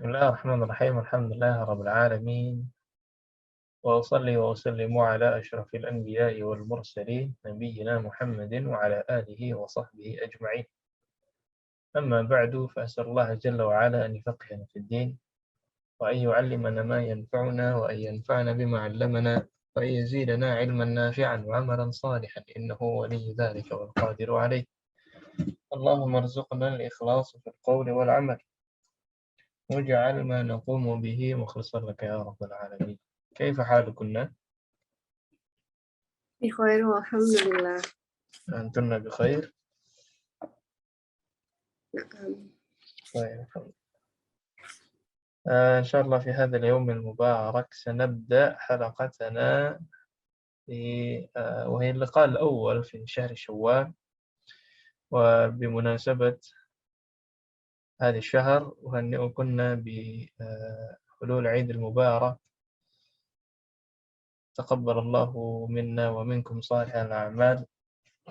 بسم الله الرحمن الرحيم الحمد لله رب العالمين وأصلي وأسلم على أشرف الأنبياء والمرسلين نبينا محمد وعلى آله وصحبه أجمعين. أما بعد فأسأل الله جل وعلا أن يفقهنا في الدين وأن يعلمنا ما ينفعنا وأن ينفعنا بما علمنا وأن يزيدنا علما نافعا وعملا صالحا إنه ولي ذلك والقادر عليه. اللهم ارزقنا الإخلاص في القول والعمل واجعل ما نقوم به مخلصا لك يا رب العالمين. كيف حالكن؟ بخير والحمد لله. أنتن بخير؟ نعم. طيب الحمد لله. إن شاء الله في هذا اليوم المبارك سنبدأ حلقتنا وهي اللقاء الأول في شهر شوال، وبمناسبة هذا الشهر أهنئكن بحلول عيد المبارك. تقبل الله منا ومنكم صالح الأعمال،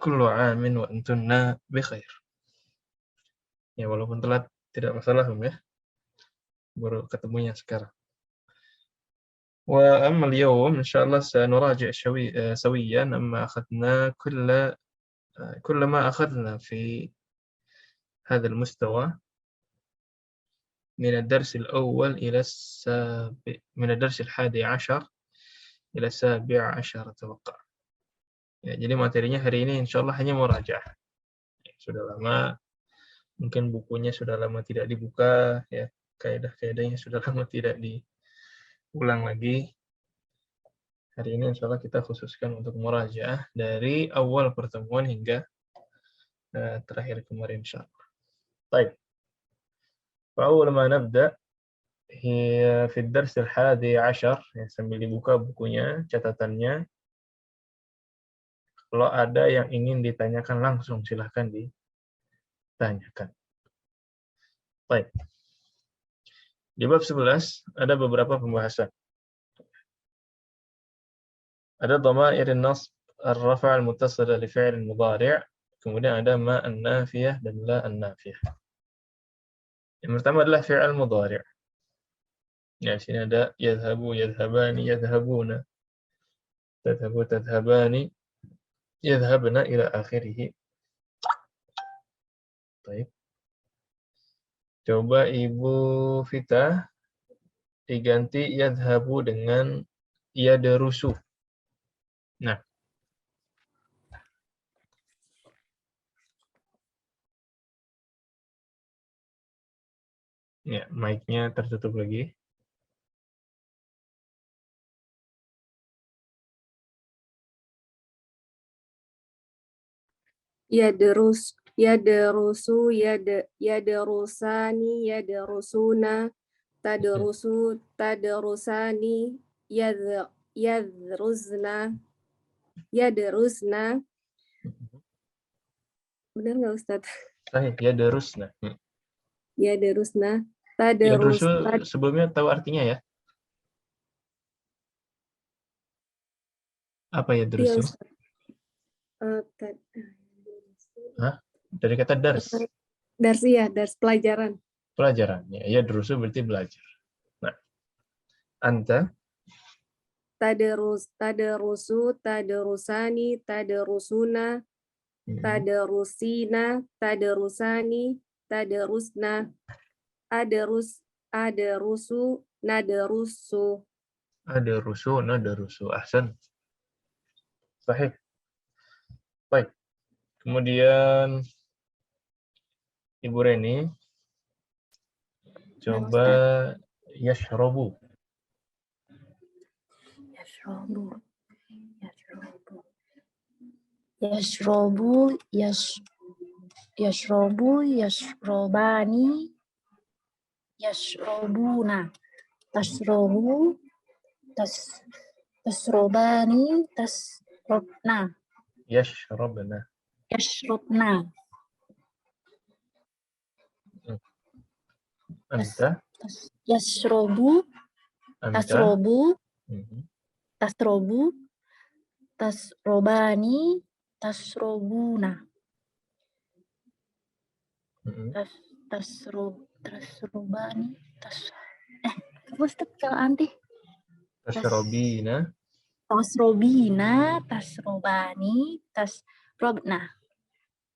كل عام وأنتن بخير. Ya, walaupun telat tidak masalah ya, baru ketemunya sekarang. وأما اليوم إن شاء الله سنراجع سويا أما أخذنا كل ما أخذنا في هذا المستوى من الدرس الأول إلى من الدرس 11 إلى 17 أتوقع. Ya, jadi materinya hari ini insya Allah hanya murajaah. Sudah lama, mungkin bukunya sudah lama tidak dibuka, ya kaidah-kaidahnya sudah lama tidak diulang lagi. Hari ini insya Allah kita khususkan untuk murajaah dari awal pertemuan hingga terakhir kemarin insya Allah. Baik. فأول ما نبدأ هي في الدرس 11 ya, sambil dibuka bukunya, catatannya. Kalau ada yang ingin ditanyakan langsung silahkan ditanyakan. Baik. Di bab 11 ada beberapa pembahasan. Ada dhamair an-nasb ar-rafa' al-muttasila li fi'l mudhari', kemudian ada ma an-nafiyah dan la an-nafiyah. Yang pertama adalah fi'il mudhari'. Ya, di sini ada yadhhabu, yadhhabani, yadhhabuna, tadhhabu, tadhhabani, yadhhabna ila akhirih. Baik. Coba Ibu Vita diganti yadhhabu dengan yadrusu. Nah. Ya, mic-nya tertutup lagi. Yadrusu, yadrusani, yadrusuna, tadrusu, tadrusani, yadrusna. Benar nggak Ustaz? Yadrusna. Yadrusna, Yadrusu sebelumnya tahu artinya ya? Apa yadrusu? Hah? Dari kata dars. Dars ya, dars pelajaran. Pelajaran. Ya, yadrusu berarti belajar. Nah, anta Tadrusu, tadrusani, tadrusuna, tadrusina, tadrusani, tadrusna, adrusu, nadrusu. Adrusu, nadrusu. Ahsan. Sahih. Baik. Kemudian Ibu Reni coba yashrobu. Yashrobani, yashrobuna, tasrobani, tasrobna, Yashrobna. Anta? Yashrobu, tasrobu, tasrobu, tasrobani, tasrobuna, tasrobani, Apa Ustaz kalau anti? Tashrobina. Tasrobina, tasrobani, tasrobna.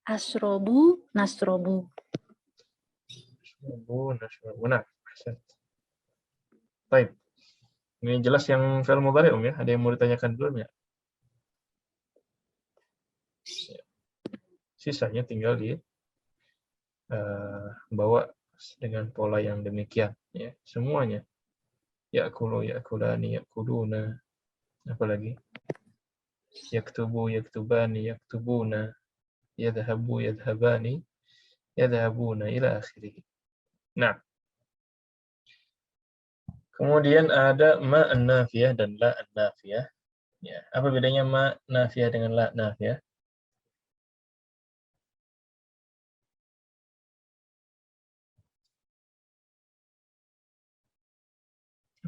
Asrobu, nasrobu. Nah, baik. Ini jelas yang fi'il mudhari' ya. Ada yang mau ditanyakan dulu ya? Sisanya tinggal di bawa dengan pola yang demikian ya. Semuanya. Ya'kulu, ya'kulani, ya'kuluna. Apalagi? Yaktubu, yaktubani, yaktubuna. Yadhabu, yadhabani, yadhabuna ila akhirih. Nah, kemudian ada ma an-nafiyah dan la an-nafiyah. Ya, apa bedanya ma nafiyah dengan la nafiyah?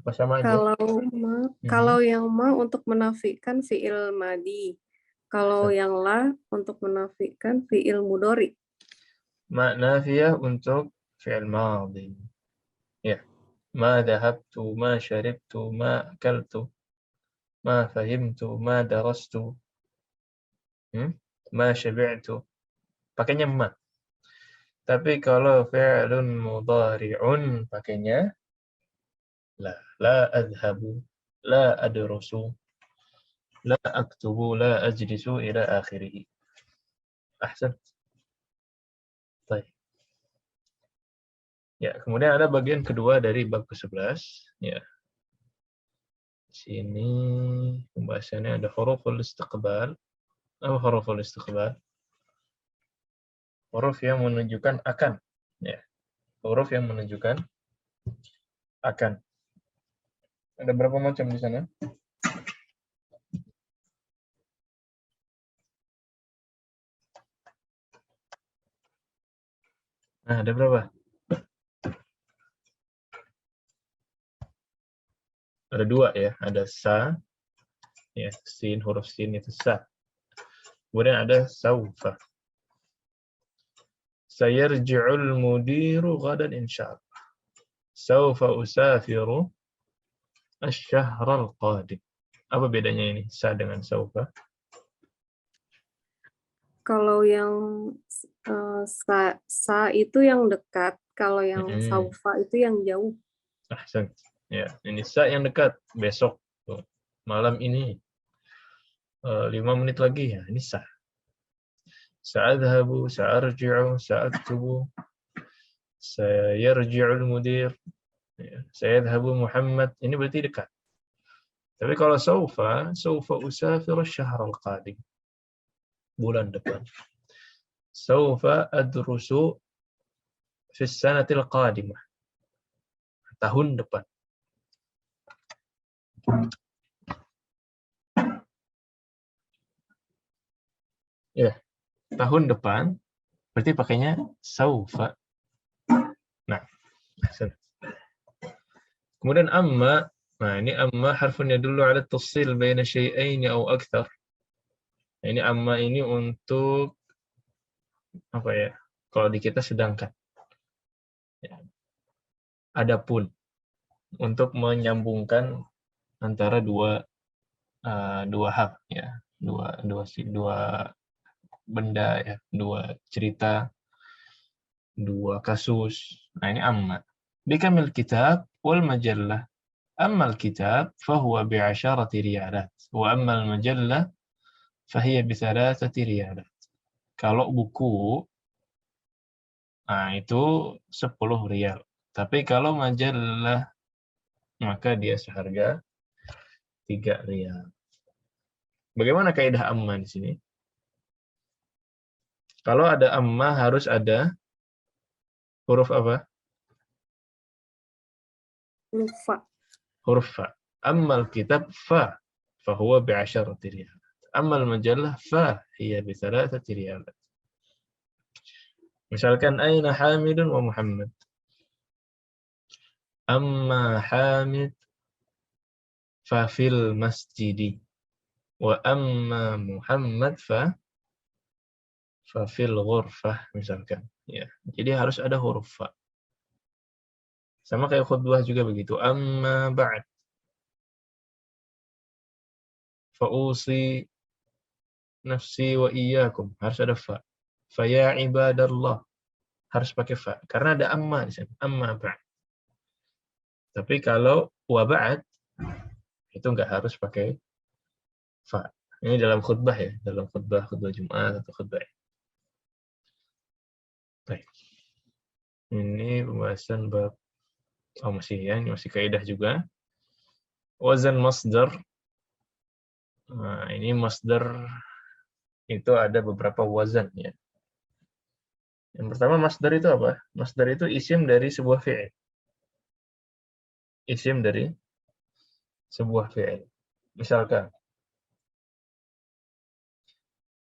Apa sama aja? Kalau yang ma untuk menafikan fiil madi. Kalau yang la untuk menafikan fiil mudhari. Ma nafiyah untuk fi'il madhi. Ya. Ma dhahabtu, ma syaribtu, ma akaltu, ma fahimtu, ma darastu. Ma syabi'tu. Pakainya ma. Tapi kalau fi'lun mudhari'un pakainya la. La adhabu, la adrusu, la aktubu, la ajlisu ila akhirih. Ahsan. Baik. Ya, kemudian ada bagian kedua dari bab ke-11. Ya. Sini pembahasannya ada huruful istiqbal. Apa huruful istiqbal? Huruf yang menunjukkan akan. Ya. Huruf yang menunjukkan akan. Ada berapa macam di sana? Nah, ada berapa? Ada dua ya. Ada sa. Ya, sin, huruf sin itu sa. Kemudian ada saufa. Sayarji'ul mudiru ghadan insyaallah. Saufa usafiru asy-syahral qadim. Apa bedanya ini sa dengan saufa? Kalau yang sa itu yang dekat, kalau yang saufa itu yang jauh. Ahsan. Ya, ini sa yang dekat besok tuh. Malam ini 5 menit lagi ya, ini sa. Sa'adhabu, sa'arji'u, sa'aktubu, sayarji'ul mudir, sayadhabu Muhammad. Ini berarti dekat. Tapi kalau saufa usafir asy-syahr al-qadim. Bulan depan. Saufa adrusu fi as-sanatil qadimah. Tahun depan. Ya, tahun depan berarti pakainya saufa. Nah, kemudian amma. Nah, ini amma harfunya dulu ala tafsil baina syai'aini aw akthar. Nah, ini amma ini untuk apa ya? Kalau di kita sedangkan. Ya. Adapun untuk menyambungkan antara dua hal ya, dua benda ya, dua cerita, dua kasus. Nah, ini amma. Bikamil kitab wal majallah. Amma al-kitab fahuwa bi'asharati riyalat wa amma al-majallah fahiya bi thalathati riyalat. Kalau buku nah itu 10 riyal. Tapi kalau majalah maka dia seharga 3 riyal. Bagaimana kaidah amma di sini? Kalau ada amma harus ada huruf apa? Huruf fa. Ammal kitab fa fahuwa bi'asharati riyal. Ammal majalah fa hiya bi thalathati riyal. Misalkan aina Hamidun wa Muhammad. Amma Hamid fa fil masjidi wa amma Muhammad fa fil ghurfah misalkan ya. Jadi harus ada huruf fa. Sama kayak khutbah juga begitu. Amma ba'd. Fa'usi nafsi wa iyyakum. Harus ada fa. Faya ibadallah. Harus pakai fa. Karena ada amma di sana. Amma ba'd. Tapi kalau wa ba'd, itu nggak harus pakai fa. Ini dalam khutbah ya. Dalam khutbah Jumat atau khutbah. Baik. Ini pembahasan bab. Oh masih ya. Ini masih kaidah juga. Wazan masdar. Nah, ini masdar itu ada beberapa wazan ya. Yang pertama masdar itu apa? Masdar itu isim dari sebuah fi'il. Isim dari sebuah fi'il. Misalkan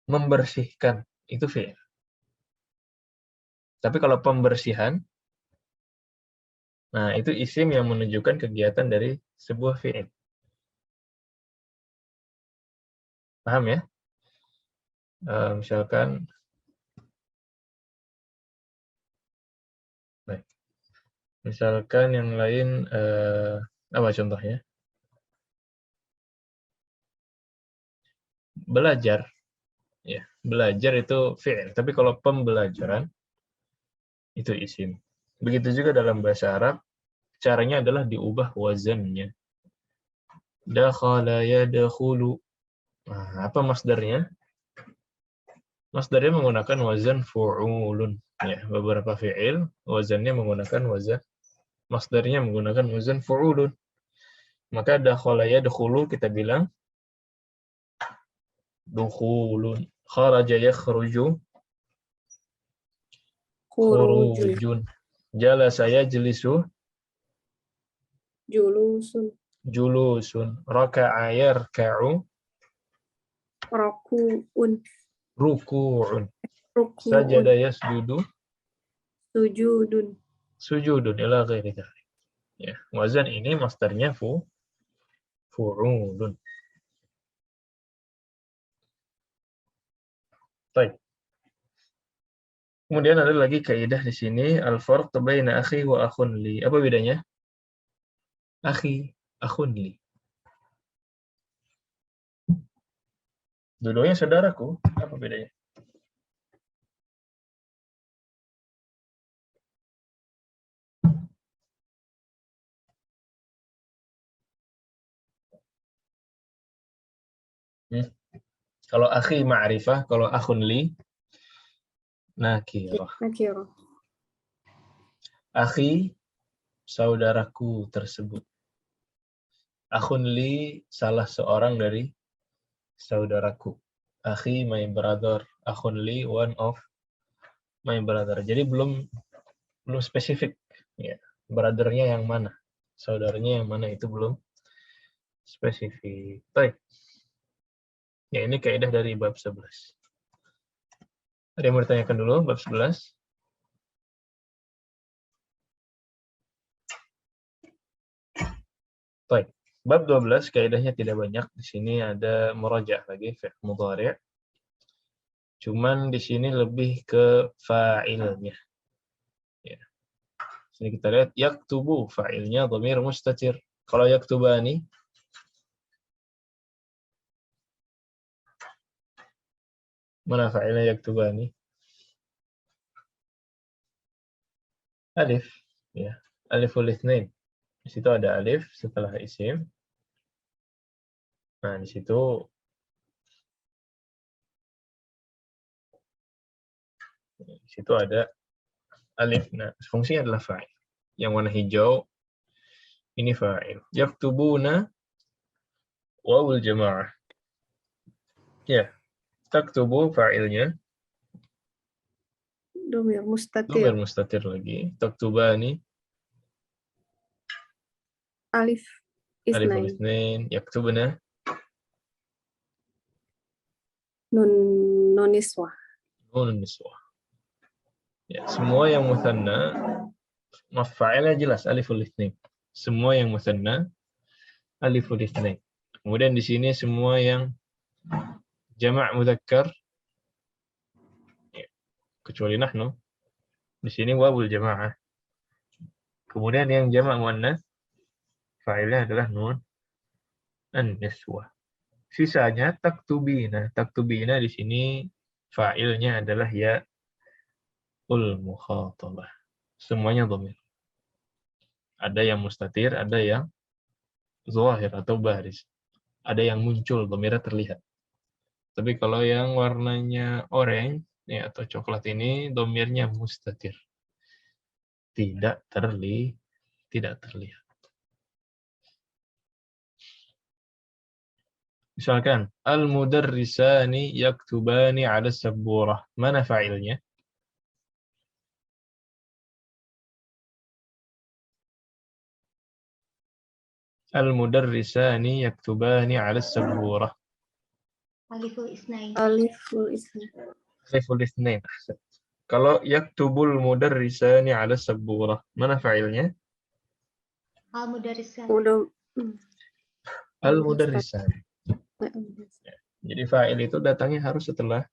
membersihkan itu fi'il. Tapi kalau pembersihan, nah itu isim yang menunjukkan kegiatan dari sebuah fi'il. Paham ya? Misalkan baik. Misalkan yang lain apa contohnya? Belajar. Ya, belajar itu fi'il. Tapi kalau pembelajaran itu isim. Begitu juga dalam bahasa Arab, caranya adalah diubah wazannya. Dakhala yadkhulu. Nah, apa masdarnya? Masdarnya menggunakan wazan fu'ulun. Ya, beberapa fi'il wazannya menggunakan wazan, masdarnya menggunakan wazan fu'ulun. Maka dakhala yadkhulu kita bilang dukhulun. Kharaja yakhruju Khurujun. khurujun. Jalasa yajlisu Julusun. julusun. Raka'a yarka'u Raku'un. ruku'un. Ruku'un. Sajada yasjudu Sujudun. sujudun ila ghairi dzalik. Ya, wazan ini masdarnya fu'ulun. Baik. Kemudian ada lagi kaidah di sini al-farq baina akhi wa akhun li. Apa bedanya? Akhi, akhun li. Dua-duanya saudaraku. Apa bedanya? Kalau akhi ma'rifah, kalau akhun li nakirah. Nakirah. Akhi, saudaraku tersebut. Akhun li, salah seorang dari saudaraku. Akhi, my brother. Akhun li, one of my brother. Jadi belum spesifik. Ya, brothernya yang mana? Saudaranya yang mana itu belum spesifik. Baik. Ya, ini kaidah dari bab 11. Ada yang mau ditanyakan dulu, bab 11? Baik. Bab 12, kaidahnya tidak banyak. Di sini ada muraja' lagi, fi'il mudhari'. Cuman di sini lebih ke fa'ilnya. Ya. Sini kita lihat, yaktubu, fa'ilnya dhamir mustatir. Kalau yaktubani, mana fa'ilnya yaktubani? Alif. Ya. Aliful itsnain. Di situ ada alif setelah isim. Nah, di situ ada alif. Nah, fungsinya adalah fa'il. Yang warna hijau ini fa'il. Yaktubuna wawul jama'ah. Ya. Taktubu fa'ilnya Domir mustatir. dhamir mustatir lagi. Taktubani Alif aliful isnain. itsnain. Yaktubna Nun niswah. nun niswah. Ya, semua yang mutsanna maf'alnya jelas aliful itsnain. Semua yang mutsanna aliful itsnain. Kemudian di sini semua yang jama' mudzakkar ya, kecuali nahnu. Di sini wawul jamaah. Kemudian yang jamak muannats fa'ilnya adalah nun an-niswah. Sisanya taktubina. Taktubina di sini fa'ilnya adalah ya ul mukhatabah. Semuanya dhamir. Ada yang mustatir, ada yang zahir atau baris. Ada yang muncul, dhamirnya terlihat. Tapi kalau yang warnanya orange ya, atau coklat ini dhamirnya mustatir. Tidak terlihat. Misalkan al-mudarrisani yaktubani 'ala sabburah. Mana fa'ilnya? Al-mudarrisani yaktubani 'ala sabburah. Aliful isnain. Aliful isnain. Aliful itsnain. Kalau yaktubul mudarrisani 'ala sabburah, mana fa'ilnya? Al-mudarrisan. Al-mudarrisani. Jadi fa'il itu datangnya harus setelah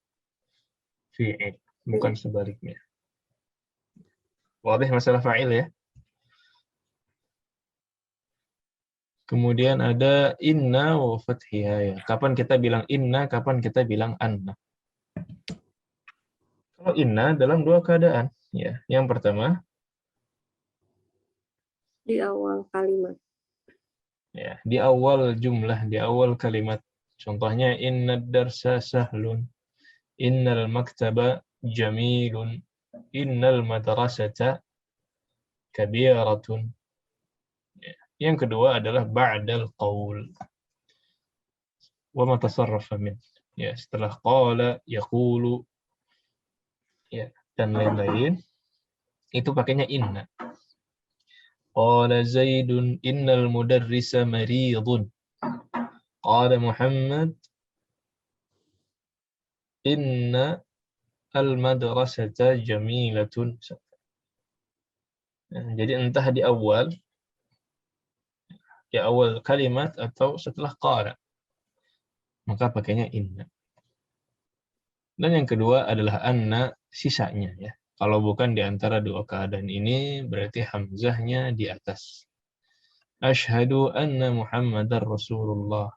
fi'il, bukan sebaliknya. Wadih masalah fa'il ya. Kemudian ada inna wa fathiha ya. Kapan kita bilang inna, kapan kita bilang anna. Kalau inna dalam dua keadaan ya. Yang pertama Di awal kalimat. ya, di awal jumlah, di awal kalimat. Contohnya innad darsa sahlun, innal maktaba jamilun, innal madrasata kabiratun. Ya. Yang kedua adalah ba'dal qaul. Wa ma tasarrafa min. Ya, setelah qala, yaqulu ya, dan lain-lain itu pakainya inna. Qala Zaidun innal mudarrisa maridun. Qala Muhammad inna al-madrasata jamilatun. Jadi entah di awal kalimat atau setelah qala, maka pakainya inna. Dan yang kedua adalah anna, sisanya ya. Kalau bukan di antara dua keadaan ini berarti hamzahnya di atas. Asyhadu anna Muhammadar Rasulullah.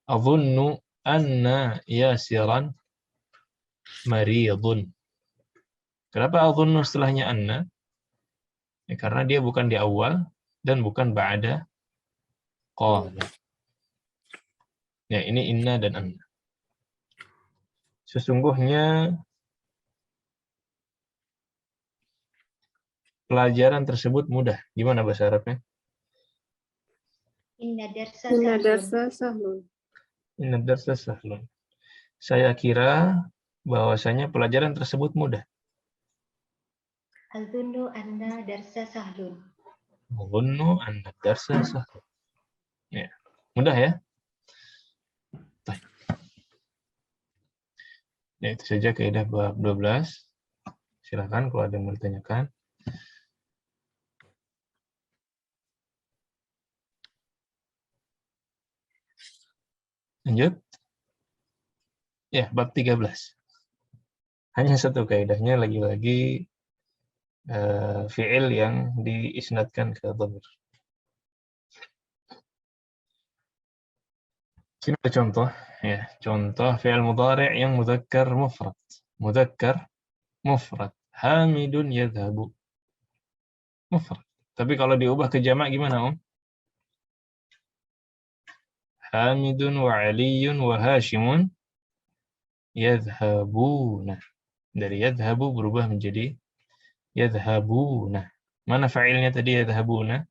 Adhunnu anna Yasiran maridun. Kenapa adhunnu setelahnya anna? Ya, karena dia bukan di awal dan bukan ba'da qala. Ya, ini inna dan anna. Sesungguhnya pelajaran tersebut mudah. Gimana bahasa Arabnya? Inna darsa Inna sahlun. darsa sahlun. Inna darsa sahlun. Saya kira bahwasanya pelajaran tersebut mudah. Al-dhunnu anna darsa sahlun. Adhunnu anna darsa sahlun. Ya. Mudah ya? Baik. Ya, itu saja kaidah bab 12. Silakan kalau ada yang mau ditanyakan. Lanjut. Ya, bab 13. Hanya satu kaidahnya lagi-lagi fi'il yang diisnadkan ke dhamir. Sini ada contoh ya, contoh fi'il mudhari' yang mudzakkar mufrad. Mudzakkar mufrad. Hamidun yadhhabu. Mufrad. Tapi kalau diubah ke jamak gimana, Om? Hamidun wa Aliyun wa Hashimun yadhhabuna. Dari yadhhabu berubah menjadi yadhhabuna. Mana fa'ilnya tadi yadhhabuna?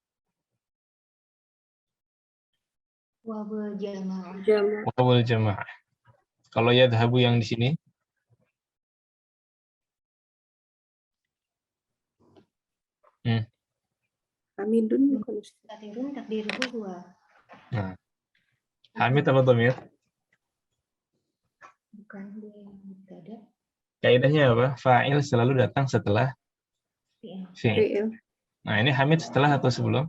Wawul jamaah. Jamak. Wawul jamaah. Kalau yadhhabu yang di sini Hamidun bukan Ustaz. Takdirun takdiruhu huwa. Nah, Hamid apa dhamir? Bukan di mubtada. Kaidahnya apa? Fa'il selalu datang setelah Fi'il. fi'il. Fi'il. Nah, ini Hamid setelah atau sebelum?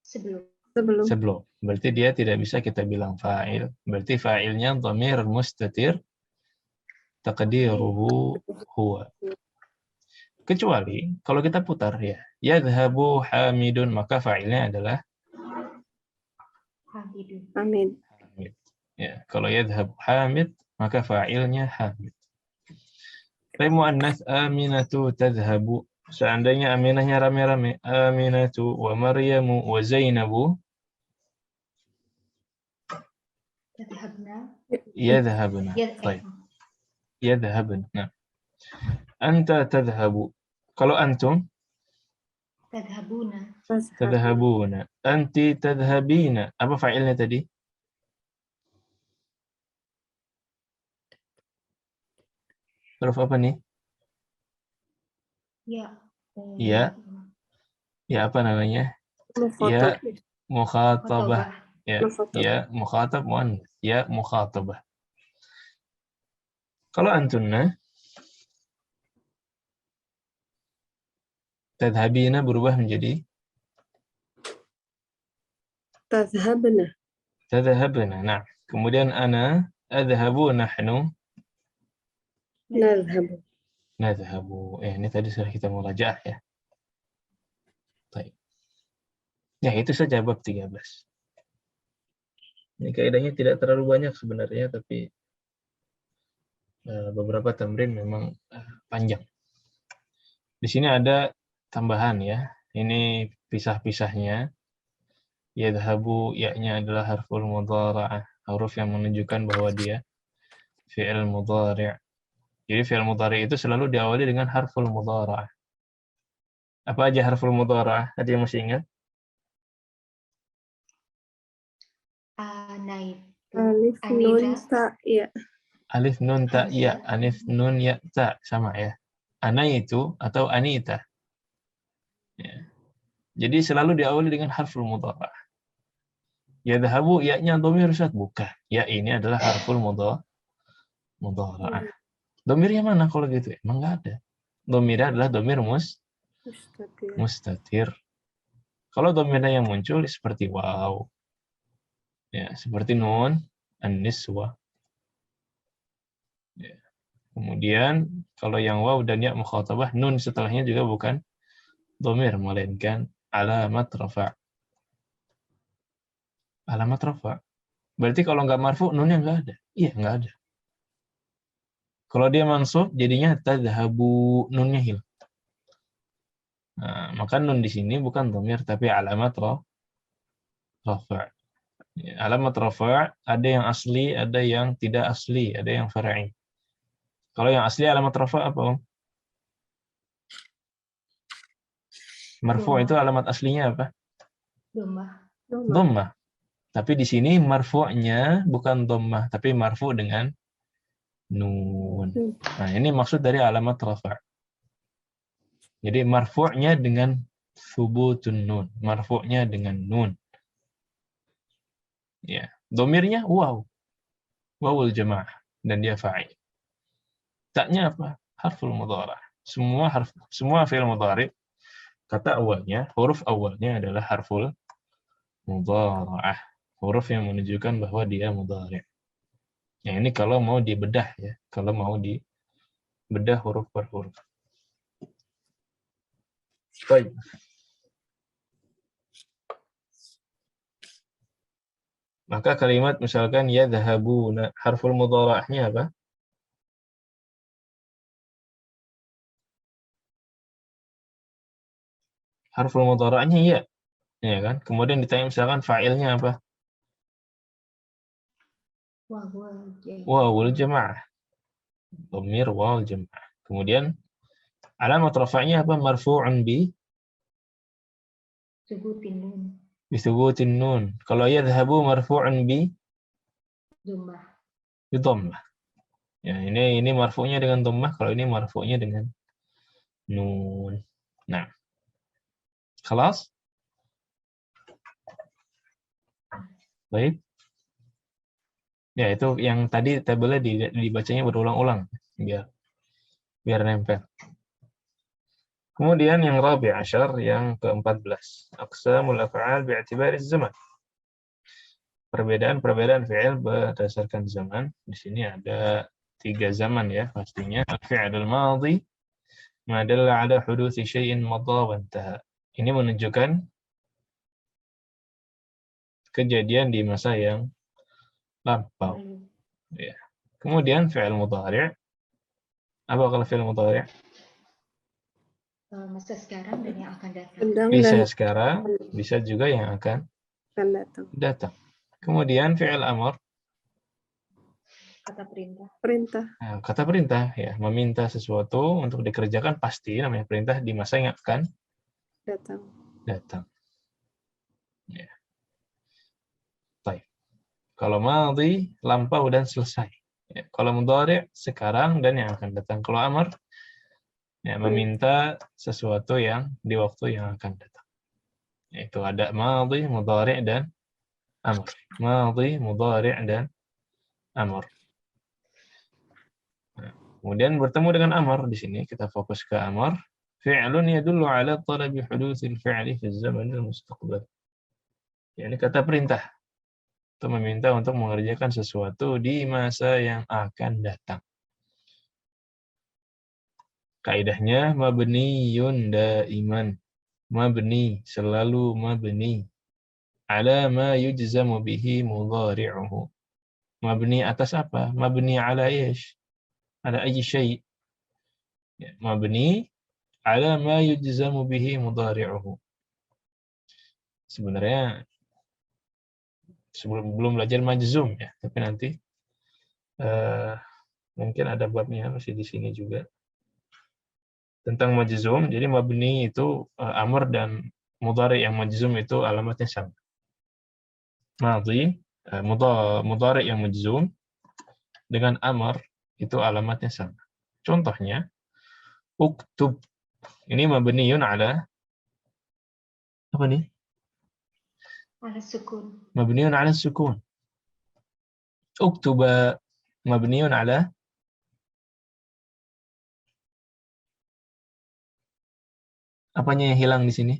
Sebelum. Sebelum. Sebelum. Berarti dia tidak bisa kita bilang fa'il. Berarti fa'ilnya dhamir mustatir taqdiruhu huwa. Kecuali kalau kita putar ya. Yadhabu Hamidun, maka fa'ilnya adalah Hamidun. Amin. Hamid. Ya, kalau yadhabu Hamid, maka fa'ilnya Hamid. Tapi mu'annas Aminatu tadhabu. Seandainya Aminahnya rame-rame, Aminatu wa Maryamu wa Zainabu, Tadhabna. yadhabna. Baik. Yadhabna. Nah. Anta tadhabu. Kalau antum, Tadhabuna. tadhabuna. Anti tadhabina. Apa fa'ilnya tadi? Huruf apa nih? Ya. Ya. Ya apa namanya? Ya mukhatabah. Ya, ya mukhatab muannas. Ya mukhatabah. Kalau antunna, tadhabina berubah menjadi Tadhabna. tadhabna. Nah, kemudian ana adhabu nahnu Nadhabu. nadhabu. Ini tadi sudah kita murajaah ya. Baik. Ya, itu saja bab 13. Ini kaidahnya tidak terlalu banyak sebenarnya, tapi beberapa tamrin memang panjang. Di sini ada tambahan ya. Ini pisah-pisahnya. Yadhabu, ya-nya adalah harful mudhara'ah, huruf yang menunjukkan bahwa dia fi'il mudhari'. Jadi fi'il mudhari' itu selalu diawali dengan harful mudhara'ah. Apa aja harful mudhara'ah? Ada yang masih ingat? Alif nun ta ya. Alif nun ta ya, alif nun ya ta, sama ya. Anaitu atau anita. Ya. Jadi selalu diawali dengan harful mudhara'ah. Yadhabu, ya-nya dhamir Ustaz? Bukan. Ya ini adalah harful mudhara'ah. Dhamirnya mana kalau gitu? Emang nggak ada. Dhamirnya adalah dhamir mustatir. Kalau dhamirnya yang muncul seperti waw. Ya, seperti nun, an-niswa. Ya. Kemudian kalau yang waw dan ya mukhatabah, nun setelahnya juga bukan dhamir, melainkan alamat rafa'. Alamat rafa'. Berarti kalau nggak marfu, nunnya nggak ada. Iya, nggak ada. Kalau dia mansub, jadinya tadhabu, nunnya hilang. Nah, maka nun di sini bukan dhamir, tapi alamat rafa'. Ya, alamat rafa' ada yang asli, ada yang tidak asli, ada yang far'i. Kalau yang asli alamat rafa' apa, Om? Marfu' itu alamat aslinya apa? Dhammah. Tapi di sini marfu'nya bukan dhammah, tapi marfu' dengan nun. Nah, ini maksud dari alamat rafa'. Jadi marfu'nya dengan thubutun nun, marfu'nya dengan nun. Ya, dhamirnya waw. Wawul jamaah dan dia fa'il. Taknya apa? Harful mudhari'. Semua fi'il mudhari' kata awalnya, huruf awalnya adalah harful mudhara'ah. Huruf yang menunjukkan bahwa dia mudhari'. Ya, ini kalau mau dibedah ya, kalau mau dibedah huruf per huruf. Baik. Maka kalimat misalkan yadhhabuna, harful mudhara'ahnya apa? Harful mudhara'ahnya ya. Ya kan? Kemudian ditanya misalkan fa'ilnya apa? Wawul jamaah. Dhamir wawul jamaah. Kemudian alamat rafa'nya apa? Marfu'un bi thubutin nun. Kalau yadhhabu marfu'un bi dhammah. Ya, ini marfu'nya dengan dhammah, kalau ini marfu'nya dengan nun. Nah. Khalas? Baik. Ya, itu yang tadi tabelnya dibacanya berulang-ulang biar nempel. Kemudian yang rabi' asyar, yang ke-14. Aqsamul af'al bi'tibari zaman. Perbedaan fi'il berdasarkan zaman. Di sini ada 3 zaman ya pastinya. Al-fi'lul madhi, Ma dalla ala huduthi syai'in madha wa intaha. Ini menunjukkan kejadian di masa yang lampau. Ya. Kemudian fi'il mudhari'. Apa kalau fi'il mudhari'? Masa sekarang dan yang akan datang. Sedang Bisa dan sekarang, bisa juga yang akan akan datang. datang. Kemudian fi'il amr. Kata perintah. Perintah. Nah, kata perintah, ya, meminta sesuatu untuk dikerjakan pasti namanya perintah di masa yang akan Datang. datang. Ya. Baik. Kalau madhi, lampau dan selesai. Ya. Kalau mudhari', sekarang dan yang akan datang. Kalau amr, ya, meminta sesuatu yang di waktu yang akan datang. Yaitu ada madhi, mudhari' dan amr. Madhi, mudhari' dan amr. Nah, kemudian bertemu dengan amr di sini, kita fokus ke amr. Fi'lun yadullu ala talabi hudutsil fi'li fi zamanil mustaqbal. Ya, ini kata perintah. Itu meminta untuk mengerjakan sesuatu di masa yang akan datang. Kaidahnya mabniyun daiman. Mabni, selalu mabni. Ala ma yujzamu bihi mudhari'uhu. Mabni atas apa? Mabni ala ish? Ala ayyi syai'. Ya, mabni ala ma yujzamu bihi mudhari'uhu. Sebenarnya belum belajar majzum ya, tapi nanti mungkin ada babnya masih di sini juga tentang majzum. Jadi mabni itu amr dan mudhari yang majzum itu alamatnya sama. Madhi mudhari yang majzum dengan amr itu alamatnya sama. Contohnya uktub. Ini mabniun ala apa nih? Ala sukun. Mabniun ala sukun. Uktuba mabniun ala apanya yang hilang di sini?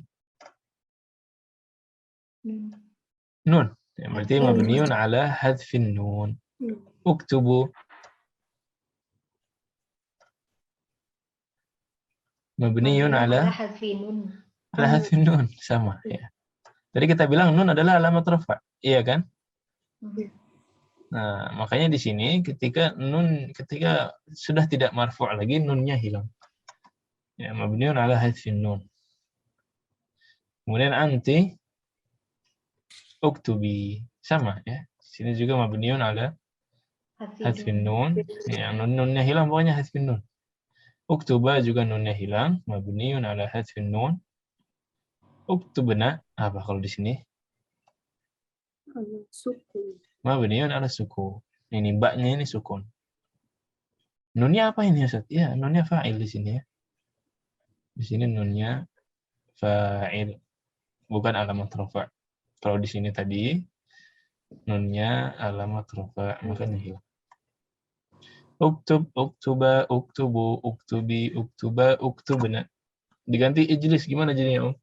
Nun. Ya, berarti mabniun ala hadfin nun. Uktubu mabniun ala hadfin nun. Sama ya. Tadi kita bilang nun adalah alamat rafa. Iya kan? Nah, makanya di sini ketika sudah tidak marfu' lagi, nunnya hilang. Ya, mabniun ala hadfin nun. Kemudian anti uktubi sama ya. Di sini juga mabniun ala hadfin nun. Ya, nunnya hilang pokoknya hadfin nun. Uktuba juga nunnya hilang, mabniun ala hadfin nun. Uktubna apa kalau di sini? Sukun. Mabniun ala sukun. Ini baknya ini sukun. Nunnya apa ini Ustaz? Ya, nunnya fa'il di sini ya. Di sini nunnya fa'il, bukan alamat rafa'. Kalau di sini tadi nunnya alamat rafa', makanya hilang. Uktub, uktuba, uktubu, uktubi, uktuba, uktubna. Diganti ijlis, gimana jadinya, Om?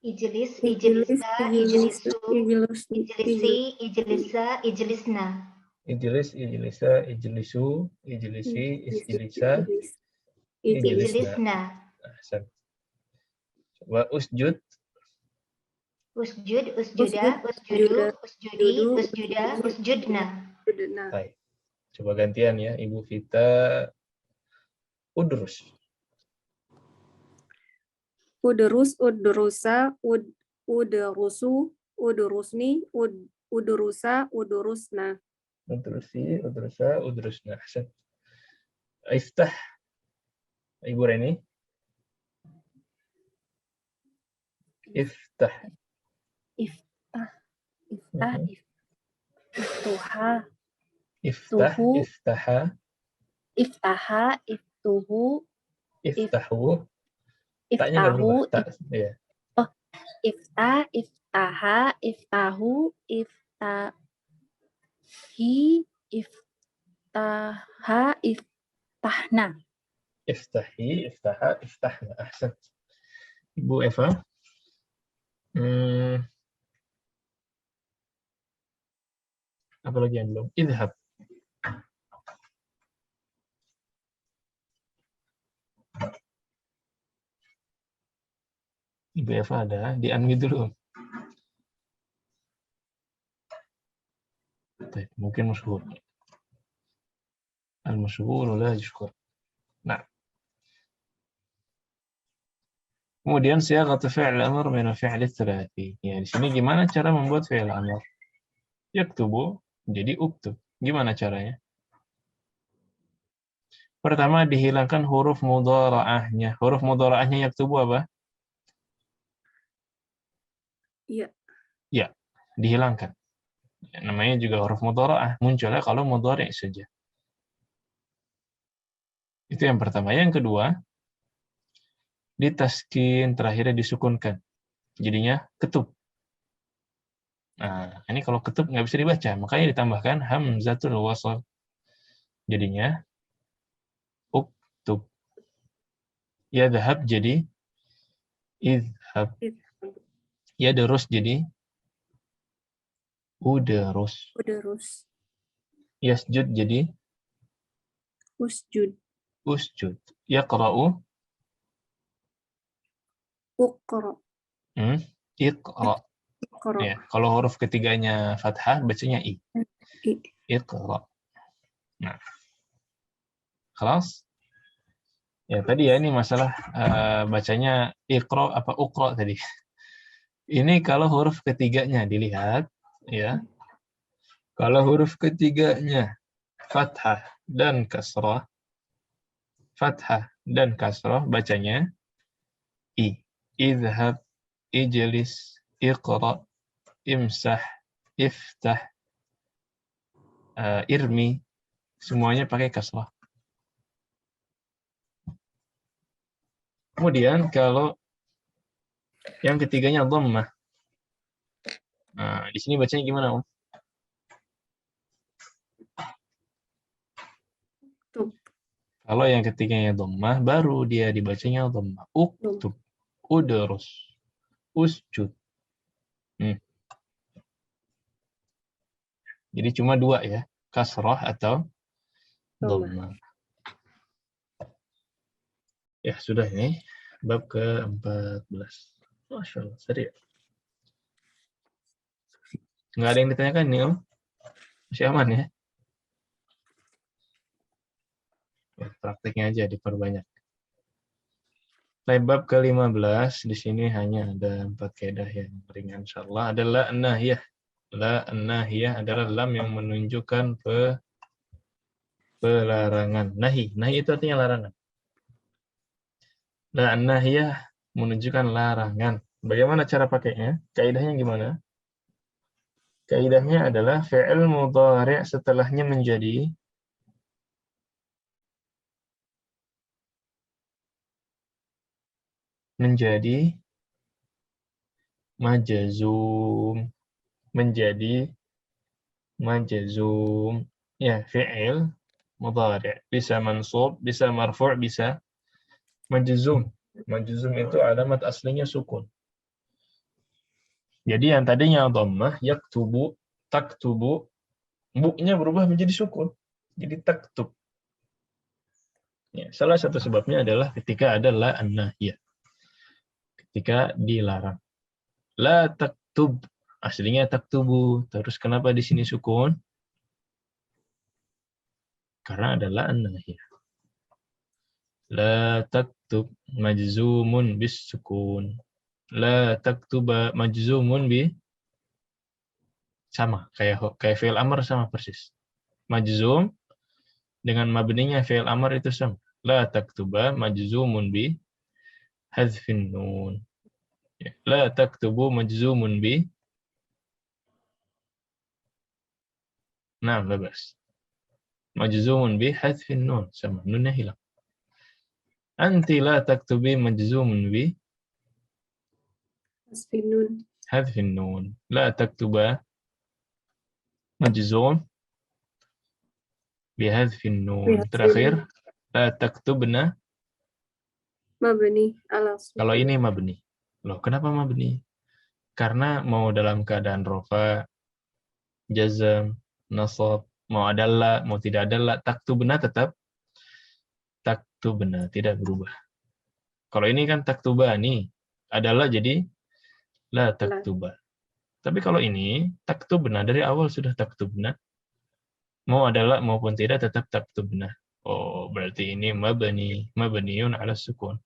Ijlis, ijlisa, ijlisu, ijlisi, ijlisa, ijlisna. Ijlis, ijlisa, ijlisu, ijlisi, ijlisa, Ijlisna. Ahsan. Coba usjud. Usjud, usjuda, usjudu, usjudi, usjuda, usjudna. Baik. Coba gantian ya, Ibu Vita. Udrus. Udrus, udrusa, udrusu, udrusni, udrusa, udrusna. Udrusi, udrusa, udrusna. Ahsan. Iftah. Ibu Reni. Iftah. Iftah, iftuha, Iftah, iftaha, iftaha, iftuhu, iftahu. Taknya nggak berubah. Tak, ya. Oh, iftah, iftaha, iftahu, iftahi, iftaha, iftahna. Iftahi, iftaha, iftahna. Ahsan. Ibu Eva. Apa lagi yang belum? Idhab. Ibu Eva ada, di-unmute dulu. Baik, mungkin masyhur. Al-masyhur la yashkur. Nah, kemudian siyaghatu fi'l amr min al-fi'l ats-tsalathi. Ya, di sini gimana cara membuat fi'il amr? Yaktubu jadi uktub. Gimana caranya? Pertama dihilangkan huruf mudhara'ahnya. Huruf mudhara'ahnya yaktubu apa? Iya. Ya, dihilangkan. Ya, namanya juga huruf mudhara'ah, munculnya kalau mudhari' saja. Itu yang pertama. Yang kedua, ditaskin, terakhirnya disukunkan. Jadinya ketub. Nah, ini kalau ketub nggak bisa dibaca, makanya ditambahkan hamzatul wasl. Jadinya uktub. Yadhhab jadi idhhab. Yadrus jadi udrus. Udrus. Yasjud jadi Usjud. usjud. Yaqra'u Uqra. Iqra. Uqra. Ya, kalau huruf ketiganya fathah bacanya i. Iqra. Nah. Khalas? Ya, tadi ya ini masalah bacanya iqra apa uqra tadi. Ini kalau huruf ketiganya dilihat ya. Kalau huruf ketiganya fathah dan kasrah, bacanya i. Idhhab, ijlis, iqra, imsah, iftah, irmi, semuanya pakai kasrah. Kemudian kalau yang ketiganya dhammah. Nah, di sini bacanya gimana, Om? Kalau yang ketiganya dhammah, baru dia dibacanya dhammah. Uktub, udrus, usjud. Jadi cuma dua ya, kasrah atau dhammah. Ya, sudah ini bab ke-14. Masya Allah, serius. Nggak ada yang ditanyakan nih, Om? Masih aman ya? Praktiknya aja diperbanyak. Bab ke-15 di sini hanya ada 4 kaidah yang ringan insyaallah. Adalah an-nahiyah. La an-nahiyah adalah lam yang menunjukkan pelarangan. Nahi itu artinya larangan. La an-nahiyah menunjukkan larangan. Bagaimana cara pakainya? Kaidahnya gimana? Kaidahnya adalah fi'il mudhari' setelahnya menjadi majazum. Ya, fi'il mudhari'. Bisa mansub, bisa marfu', bisa majzum. Majzum itu alamat aslinya sukun. Jadi yang tadinya dhammah, yaktubu, taktubu, bu-nya berubah menjadi sukun. Jadi taktub. Ya, salah satu sebabnya adalah ketika ada la an-nahiyah. Ketika dilarang. La taktub, aslinya taktubu. Terus kenapa di sini sukun? Karena ada la an-nahiyah. La taktub majzumun bis sukun. La taktuba majzumun bi sama kayak fi'il amr sama persis. Majzum dengan mabninya fi'il amr itu sama. La taktuba majzumun bi hadzfin nun. La taktubu majzumun bi bebas. Majzumun bi hadzfin nun sama nunnya hilang. Anti la taktubi majzumun bi hadzfin nun. La taktuba majzum bihadzfin nun. Terakhir, la taktubna mabni ala sukun. Kalau ini mabni. Loh, kenapa mabni? Karena mau dalam keadaan rofa, jazam, nasab, mau ada la, mau tidak ada la, taktubna tetap taktubna, tidak berubah. Kalau ini kan taktubani, adalah jadi la taktuba. Tapi kalau ini taktubna dari awal sudah taktubna. Mau adalah maupun tidak tetap taktubna. Oh, berarti ini mabniun ala sukun.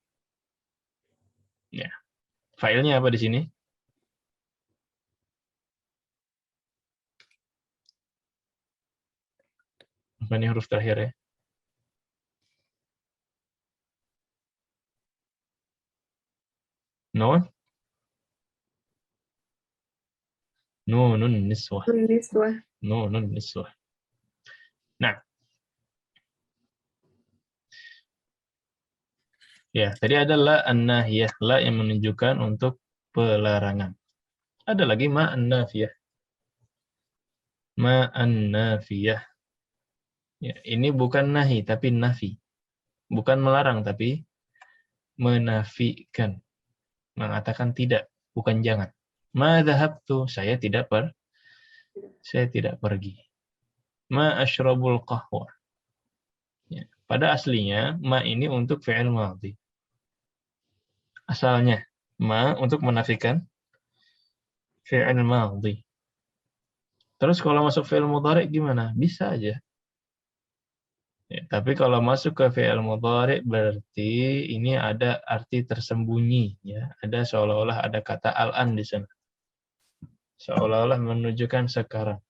Ya. Filenya apa di sini? Apa ini huruf terakhir ya? Nun? Nunun niswah. Niswah. Nunun niswah. Nah. Ya, tadi ada la an-nahiyah, la yang menunjukkan untuk pelarangan. Ada lagi ma an-nafiyah. Ma an-nafiyah. Ya, ini bukan nahi tapi nafi. Bukan melarang tapi menafikan. Mengatakan tidak, bukan jangan. Ma dhahabtu, saya tidak pergi. Ma asyrabul qahwa. Ya, pada aslinya ma ini untuk fi'il madhi. Asalnya ma untuk menafikan fi'il madhi. Terus kalau masuk fi'il mudhari gimana? Bisa aja. Ya, tapi kalau masuk ke fi'il mudhari berarti ini ada arti tersembunyi, ya. Ada seolah-olah ada kata al-an di sana. Seolah-olah menunjukkan sekarang.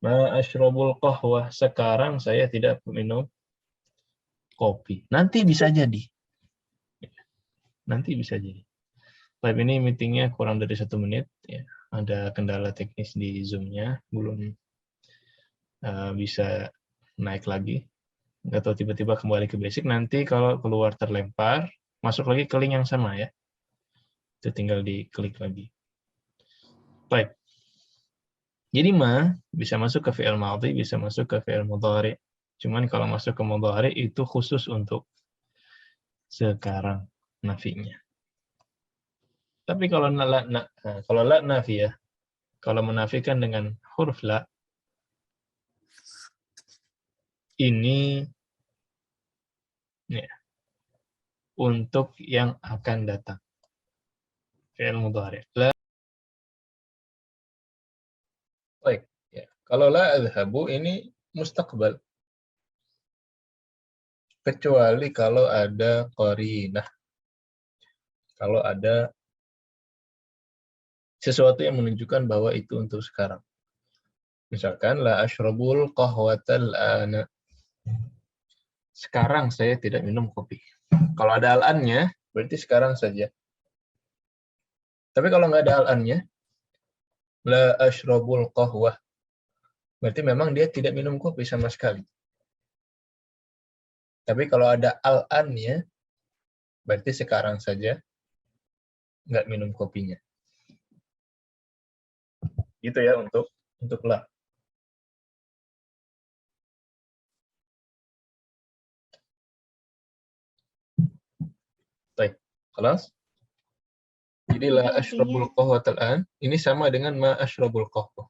Ma asyrabul qahwah, sekarang saya tidak minum kopi. Nanti bisa jadi. Nanti bisa jadi. Live ini meetingnya kurang dari 1 menit. Ya. Ada kendala teknis di Zoom-nya, belum bisa naik lagi. Nggak tahu tiba-tiba kembali ke basic. Nanti kalau keluar terlempar, masuk lagi ke link yang sama ya. Itu tinggal diklik lagi. Baik. Jadi ma bisa masuk ke fi'il madhi, bisa masuk ke fi'il mudhari. Cuman kalau masuk ke mudhari itu khusus untuk sekarang nafinya. Tapi kalau la nafiyah, kalau menafikan dengan huruf la, ini ya, untuk yang akan datang. Fi'il mudhari. La. Baik, ya. Kalau la adhabu ini mustaqbal. Kecuali kalau ada qarinah. Kalau ada sesuatu yang menunjukkan bahwa itu untuk sekarang. Misalkan la asyrabul qahwatal ana. Sekarang saya tidak minum kopi. Kalau ada al-annya, berarti sekarang saja. Tapi kalau nggak ada al-annya, la asyrabul qahwah. Berarti memang dia tidak minum kopi sama sekali. Tapi kalau ada al-annya, berarti sekarang saja nggak minum kopinya. Gitu ya untuk la. Baik, kelas. Jadi la asyrabul qahwatal an ini sama dengan ma asyrabul qahwah.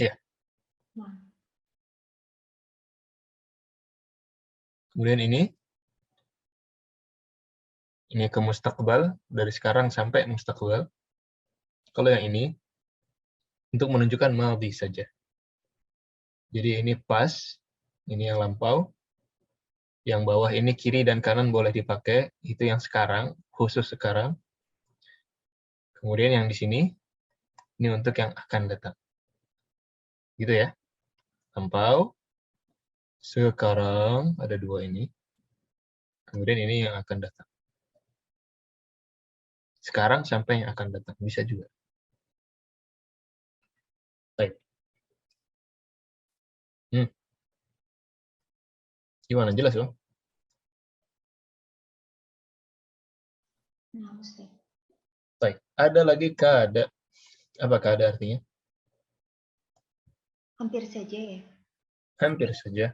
Ya. Kemudian ini ke mustaqbal, dari sekarang sampai mustaqbal. Kalau yang ini untuk menunjukkan madhi saja. Jadi ini pas, ini yang lampau. Yang bawah ini kiri dan kanan boleh dipakai, itu yang sekarang, khusus sekarang. Kemudian yang di sini ini untuk yang akan datang. Gitu ya. Lampau, sekarang, ada 2 ini. Kemudian ini yang akan datang. Sekarang sampai yang akan datang, bisa juga. Baik. Gimana, jelas Bang? Baik, ada lagi kada. Apa kada artinya? Hampir saja ya. Hampir saja.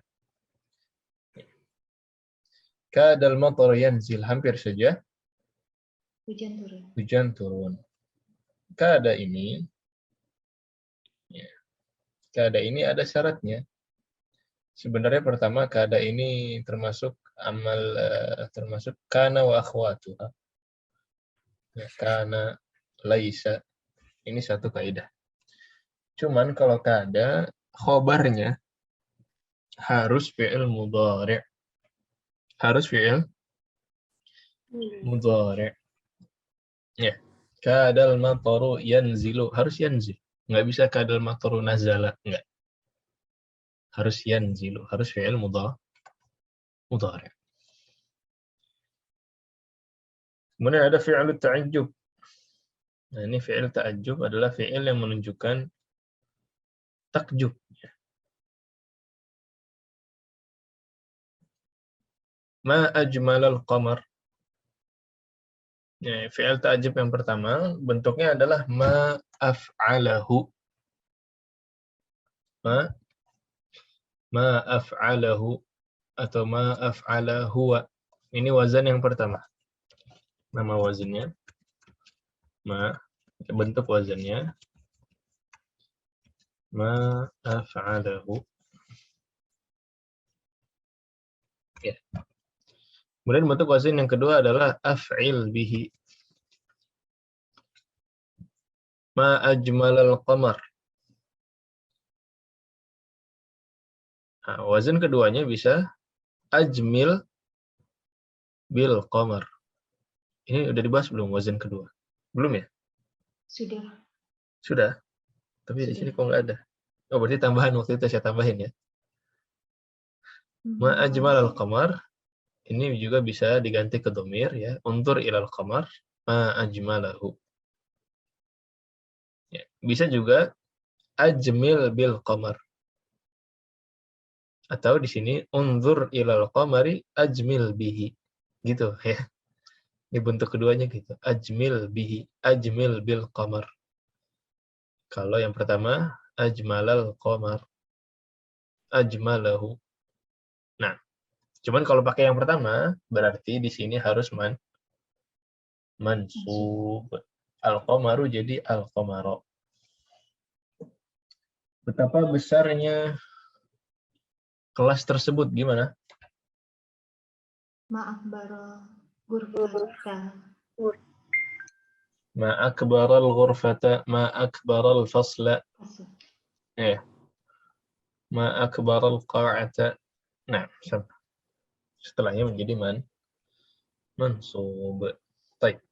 Kadal matar yanzil, hampir saja Hujan turun. hujan turun. Kada ini, ya, kada ini ada syaratnya. Sebenarnya pertama kada ini termasuk amal termasuk kana wa akhwatuha. Ya, kana, laisa. Ini satu kaidah. Cuman kalau kada khobarnya harus fi'il mudhari'. Harus fi'il mudhari'. Ya. Kadal mataru yanzilu, harus yanzil. Nggak bisa kadal mataru nazala, enggak. Harus yanzilu, harus fi'il mudhari'. Kemudian ada fi'il ta'ajjub. Nah, ini fi'il ta'ajjub adalah fi'il yang menunjukkan takjub. Ma ajmalal qamar. Ya, fi'il ta'ajjub yang pertama bentuknya adalah ma af'alahu. Ma af'alahu atau ma af'alahu. Ini wazan yang pertama. Nama wazannya ma, bentuk wazannya ma af'alahu. Ya. Kemudian bentuk wazan yang kedua adalah af'il bihi. Ma ajmalal qamar. Nah, wazan keduanya bisa ajmil bil qamar. Ini udah dibahas belum wazan kedua? Belum ya? Sudah. Sudah. Tapi di sini kok nggak ada. Oh, berarti tambahan waktu itu saya tambahin ya. Ma ajmalal qamar. Ini juga bisa diganti ke dhamir ya. Untur ilal qamar. Ma ajmalahu. Ya, bisa juga ajmil bil qamar. Atau di sini unzur ilal qamari ajmil bihi. Gitu ya. Ini bentuk keduanya gitu. Ajmil bihi, ajmil bil qamar. Kalau yang pertama ajmalal qamar. Ajmalahu. Nah, cuman kalau pakai yang pertama berarti di sini harus mansub. Al-qamaru jadi al-qamara. Betapa besarnya kelas tersebut gimana? Ma akbara ghurfata. Ma akbaral ghurfata, ma akbaral fasla. Ya. Ma akbaral qa'ata. Nah, setelahnya menjadi mansub. Baik.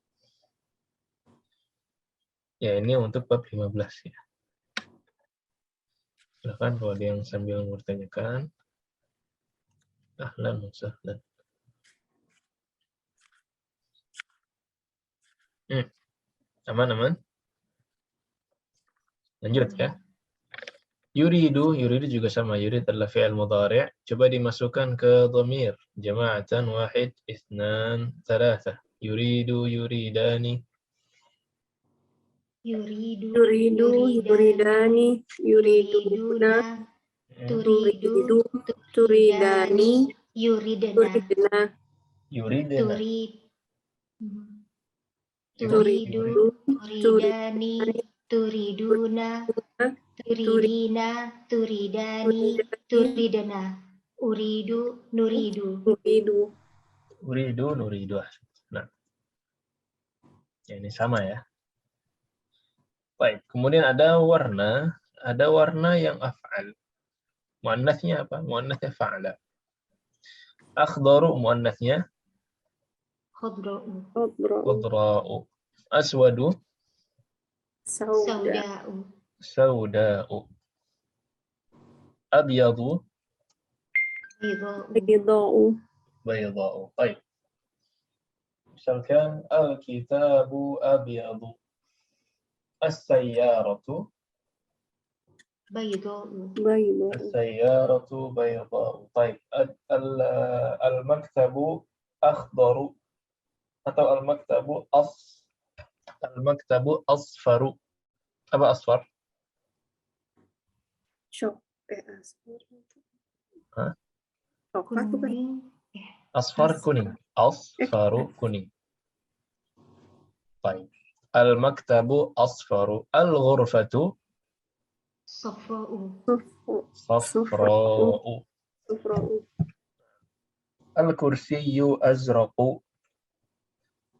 Ya, ini untuk bab 15 ya. Silakan kalau ada yang sambil bertanyakan. Ahlan wa sahlan. Aman. Lanjut ya. Yuridu juga sama. Yurid adalah fi'il mudhari'. Coba dimasukkan ke dhamir. Jama'atan, wahid, itsnan, thalatha. Yuridu, yuridani. Yuridu, yuridani, yuriduna, turidu, turidani, yuridna. yuridna, Turidu, turidani, turiduna, turidina, turidani, turidna. Uridu, nuridu. Nuridu. Nah, ya, ini sama ya. Baik, kemudian ada warna yang af'al. Muannasnya apa? Muannasnya fa'ala. Akhdaru muannasnya khudra'u. Aswadu sauda'u. Abyadu bayda'u. Baik. Misalkan al-kitabu abyadu. As-sayyaratu bayda'u. Baik. Al-maktabu akhdaru atau al-maktabu asfaru. Apa asfar? Asfar kuning. Asfaru kuning. Baik. Al-maktabu asfaru. Al-ghurfatu safra'u. Sufra'u. Al-kursiyyu azraqu.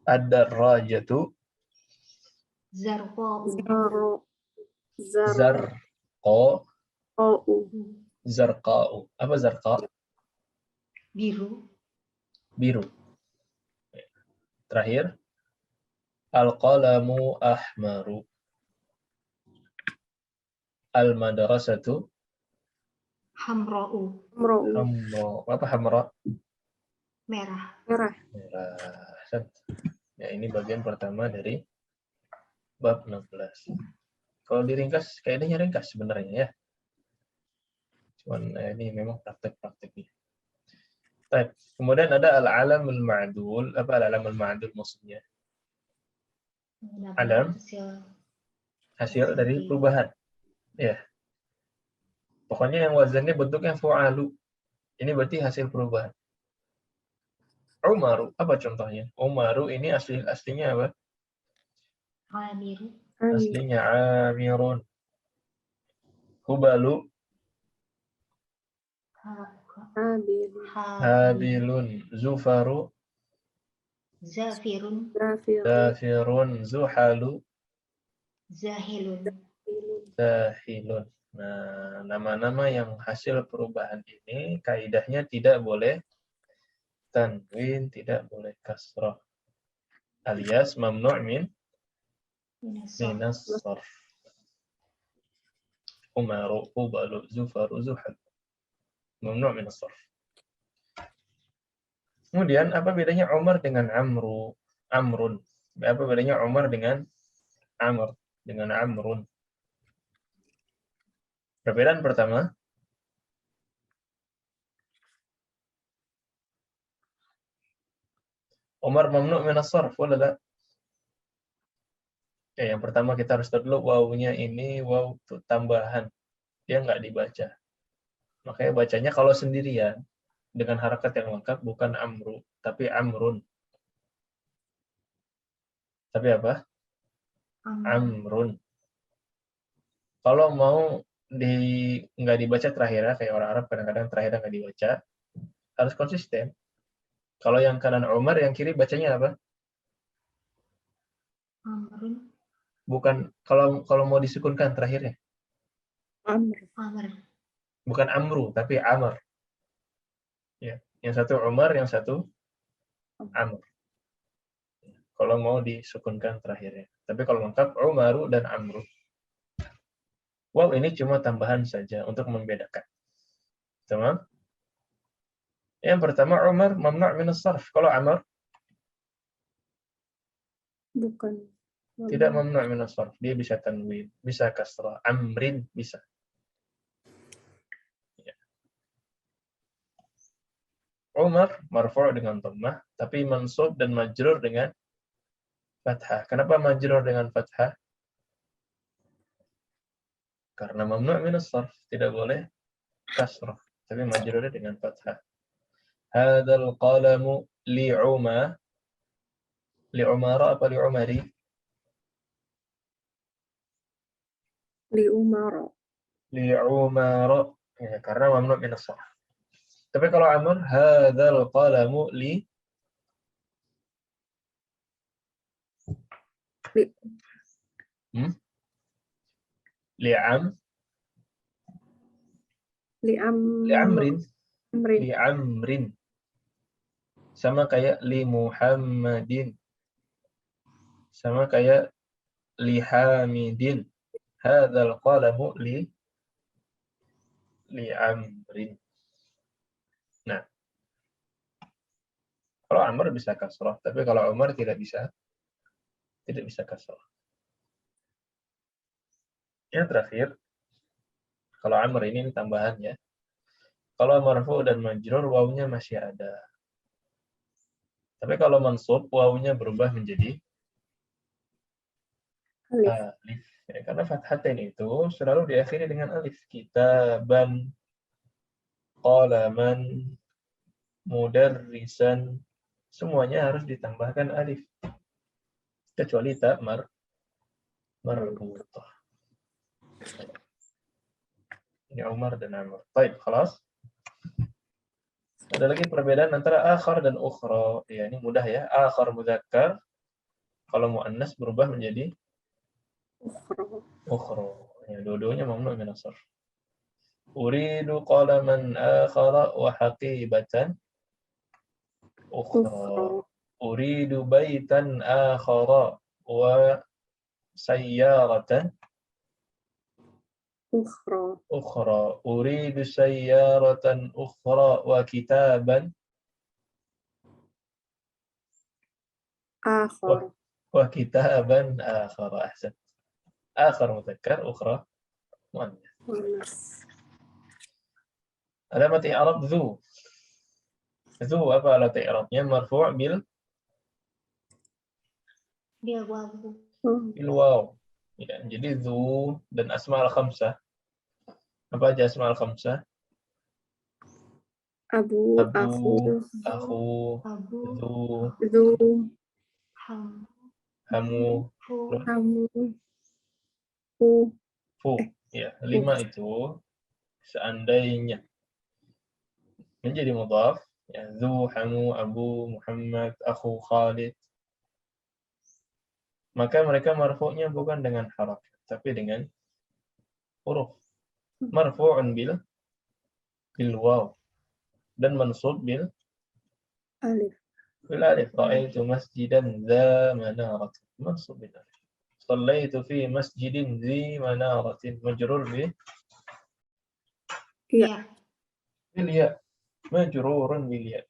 Ad-darrajatu Zarqa'u. Zaro. zarqa. Zarqa'u. Apa zarqa? Biru. Biru. Terakhir. Al-qalamu ahmaru. Al-madrasatu Hamra'u. Amra'u. hamra. Apa hamra? Merah. Merah. Merah. Ya, ini bagian pertama dari bab 16. Kalau diringkas, kayaknya ringkas sebenarnya ya. Cuman ini memang praktek-prakteknya. Baik. Kemudian ada al-alamul ma'dul. Apa al-alamul ma'dul maksudnya? Alam, hasil dari perubahan. Ya. Pokoknya yang wazannya bentuknya fu'alu. Ini berarti hasil perubahan. Umaru, apa contohnya? Umaru ini aslinya apa? Amiru. Aslinya amirun. Hubalu, Habil. habilun. Zufaru, Zafirun. Zafir. zafirun. Zuhalu, Zahilun. zahilun. Nah, nama-nama yang hasil perubahan ini kaidahnya tidak boleh tanwin, tidak boleh kasrah. Alias mamnu' minas sarf. Umaru, hubalu, zufaru, zuhal. Mamnu' minas sarf. Kemudian apa bedanya Umar dengan Amrun? Apa bedanya Umar dengan Amr? Dengan Amrun? Perbedaan pertama, Umar mamnu' minas sarf, wala la? Ya, yang pertama kita harus tahu dulu wawunya ini waw tambahan. Dia nggak dibaca. Makanya bacanya kalau sendirian dengan harakat yang lengkap bukan Amru, tapi Amrun. Tapi apa? Amrun. Kalau mau nggak dibaca terakhirnya, kayak orang Arab kadang-kadang terakhirnya nggak dibaca, harus konsisten. Kalau yang kanan Umar, yang kiri bacanya apa? Amrun. Bukan, kalau mau disukunkan terakhirnya. Amr. Bukan Amru, tapi Amr. Ya, yang satu Umar, yang satu Amr. Kalau mau disukunkan terakhirnya. Tapi kalau lengkap Umaru dan Amru. Wow, ini cuma tambahan saja untuk membedakan. Tamam? Yang pertama Umar mamnu' minas sarf. Kalau Amr Bukan. tidak mamnu' minas sarf. Dia bisa tanwin, bisa kasrah, amrin bisa. Ya. Umar marfu' dengan dhammah, tapi mansub dan majrur dengan fathah. Kenapa majrur dengan fathah? Karena mamnu' minas sarf, tidak boleh kasrah, tapi majrurnya dengan fathah. Hadzal qalamu li'uma. Li'umara apa li'umari? Li'umara. Li'umara. Ya, karena mamnu' minas sarf. Tapi kalau Amr, hadzal qalamu li li'am li'amrin. Amrin. Li'amrin. Sama kayak li Muhammadin. Sama kayak li Hamidin. Hadzal qalamu li Amrin. Nah, kalau Amr bisa kasrah, tapi kalau Umar tidak bisa kasrah. Yang terakhir, kalau Amr ini tambahan ya. Kalau marfu dan majrur wawunya masih ada. Tapi kalau mansub wawunya berubah menjadi alif. Ya, karena fathatain itu selalu diakhiri dengan alif. Kitaban, qalaman, mudarrisan, semuanya harus ditambahkan alif. Kecuali ta marbutah. Ini Umar dan Amr. Baik, khalas. Ada lagi perbedaan antara akhar dan ukhra. Ya, ini mudah ya. Akhar mudzakkar, kalau muannas berubah menjadi ukhra. Ya, dua-duanya mamnu min as-sarf. Uridu qalaman akhara wa haqibatan ukhra. Uridu baitan akhara wa sayyaratan ukhra. Uridu sayyaratan ukhra wa kitaban akhar. wa kitaban akhara. Ahsan. Akhar mudzakkar, ukhra muannas. Alamat i'rab dzu. Dzu apa alat i'rabnya? Marfu' bil waw. Ya, jadi dzu dan asma al-khamsah. Apa aja asma al-khamsah? Abu, Abu, aku, dzu, zu, hamu, kamu, fu. Ya, 5 itu seandainya menjadi mudhaf, ya, dzu, hamu, abu, Muhammad, akhu, Khalid, maka mereka marfu'nya bukan dengan harakat, tapi dengan huruf. Marfu'un bil waw dan mansub bil alif. alif. Ra'aitu masjidan dza manaratin, mansub bil alif. Shallaitu fi masjidin dzi manaratin, majrur bil Ya. ya, majrurun bil ya.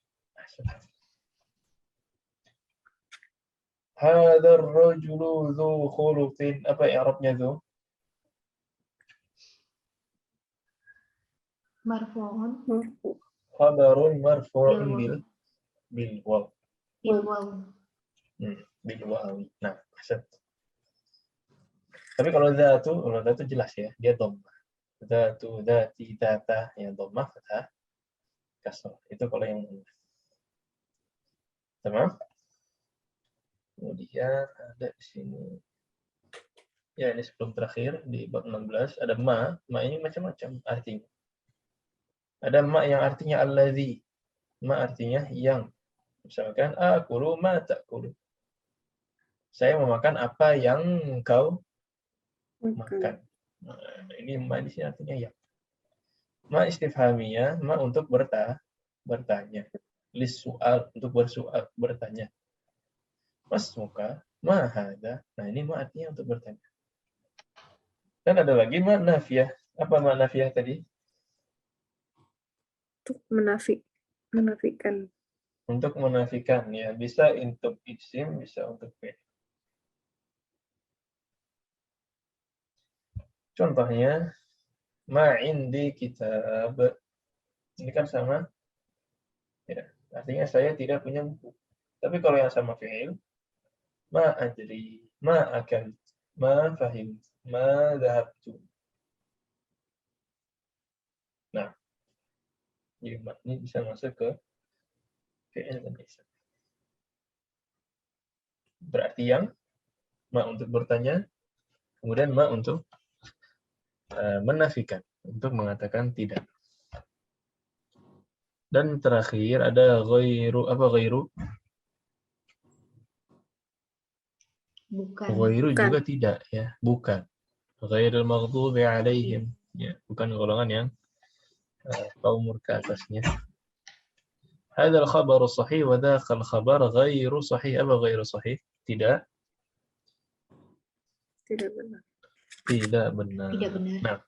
Hadzal rajulu dzu khuluqin. Apa i'rabnya dzu? Marfu'un Khabarun marfu'un bil waw. Bil waw. Nah, maksud. Tapi kalau dzatu jelas ya, dia dhammah. Dzatu, dzati, dzata, ya dhammah, fathah, kasrah. Itu kalau yang tamam. Kemudian ada di sini. Ya, ini sebelum terakhir di bab 16 ada ma. Ma ini macam-macam artinya. Ada ma yang artinya allazi. Ma artinya yang. Misalkan akulu ma ta'kulu. Saya memakan apa yang engkau makan. Nah, ini ma di sini artinya yang. Ma istifhamiyah, ma untuk bertanya. Lis-su'al, untuk bertanya. Mas muka, ma hada. Nah, ini ma artinya untuk bertanya. Dan ada lagi ma nafiyah. Apa ma nafiyah tadi? Untuk menafikan. Untuk menafikan, ya. Bisa untuk isim, bisa untuk fi'il. Contohnya, ma indi kitab. Ini kan sama, ya. Artinya saya tidak punya buku. Tapi kalau yang sama fi'il, ma ajri, ma akal, ma fahim, ma dhahabtu. Nah, jadi ini bisa masuk ke fi'il dan isim. Berarti yang ma untuk bertanya, kemudian ma untuk menafikan, untuk mengatakan tidak. Dan terakhir ada ghairu. Apa ghairu? Bukan. Ghairu juga tidak, ya, bukan. Ghairul maghdubi alaihim, ya, bukan golongan yang kaum murka atasnya. Hadzal khabaru sahih wa dzakal khabar ghairu sahih. Apa ghairu sahih? Tidak benar. Tidak benar. Nah.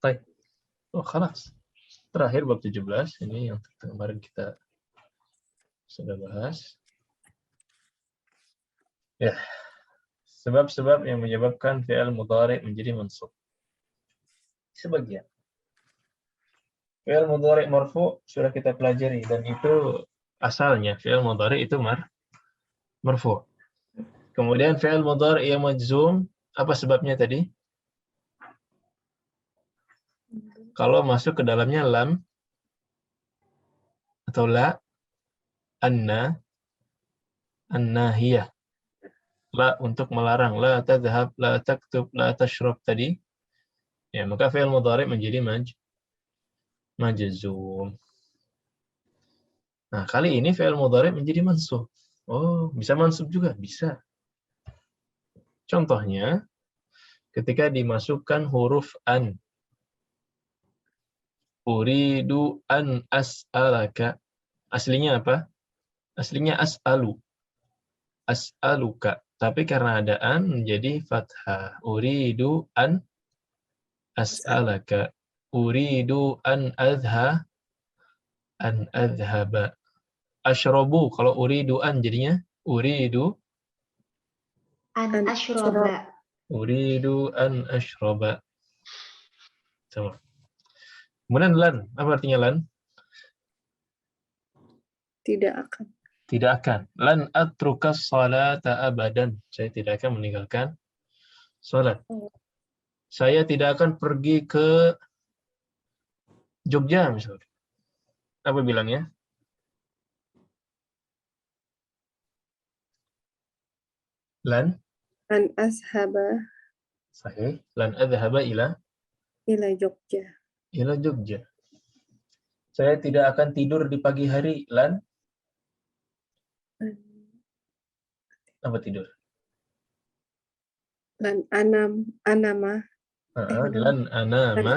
Baik. Oh, khalas. Terakhir bab 17, ini yang kemarin kita sudah bahas. Ya. Sebab-sebab yang menyebabkan fi'il mudhari' menjadi mansub. Sebagian. Fi'il mudhari' marfu' sudah kita pelajari, dan itu asalnya fi'il mudhari' itu marfu'. Kemudian fi'il mudhari' yang majzum, apa sebabnya tadi? Kalau masuk ke dalamnya lam atau la, an-nahiyah. La untuk melarang, la tadhhab, la taktub, la tashrab tadi. Ya, maka fi'il mudhari' menjadi majzum. Nah, kali ini fi'il mudhari' menjadi mansub. Oh, bisa mansub juga? Bisa. Contohnya, ketika dimasukkan huruf an. Uridu an as'alaka. Aslinya apa? Aslinya as'alu. As'aluka. Tapi karena ada an menjadi fathah. Uridu an as'alaka. Uridu an adhaba. Ashrobu. Kalau uridu an jadinya uridu An ashroba. uridu an ashroba. Sama. Kemudian lan. Apa artinya lan? Tidak akan. Tidak akan. Lan atrukas salata abadan. Saya tidak akan meninggalkan salat. Saya tidak akan pergi ke Jogja misalnya. Apa bilangnya? Lan An ashaba sahih. Lan adhaba ila Jogja. ila Jogja. Saya tidak akan tidur di pagi hari. Lan apa tidur? Lan anama Lan anama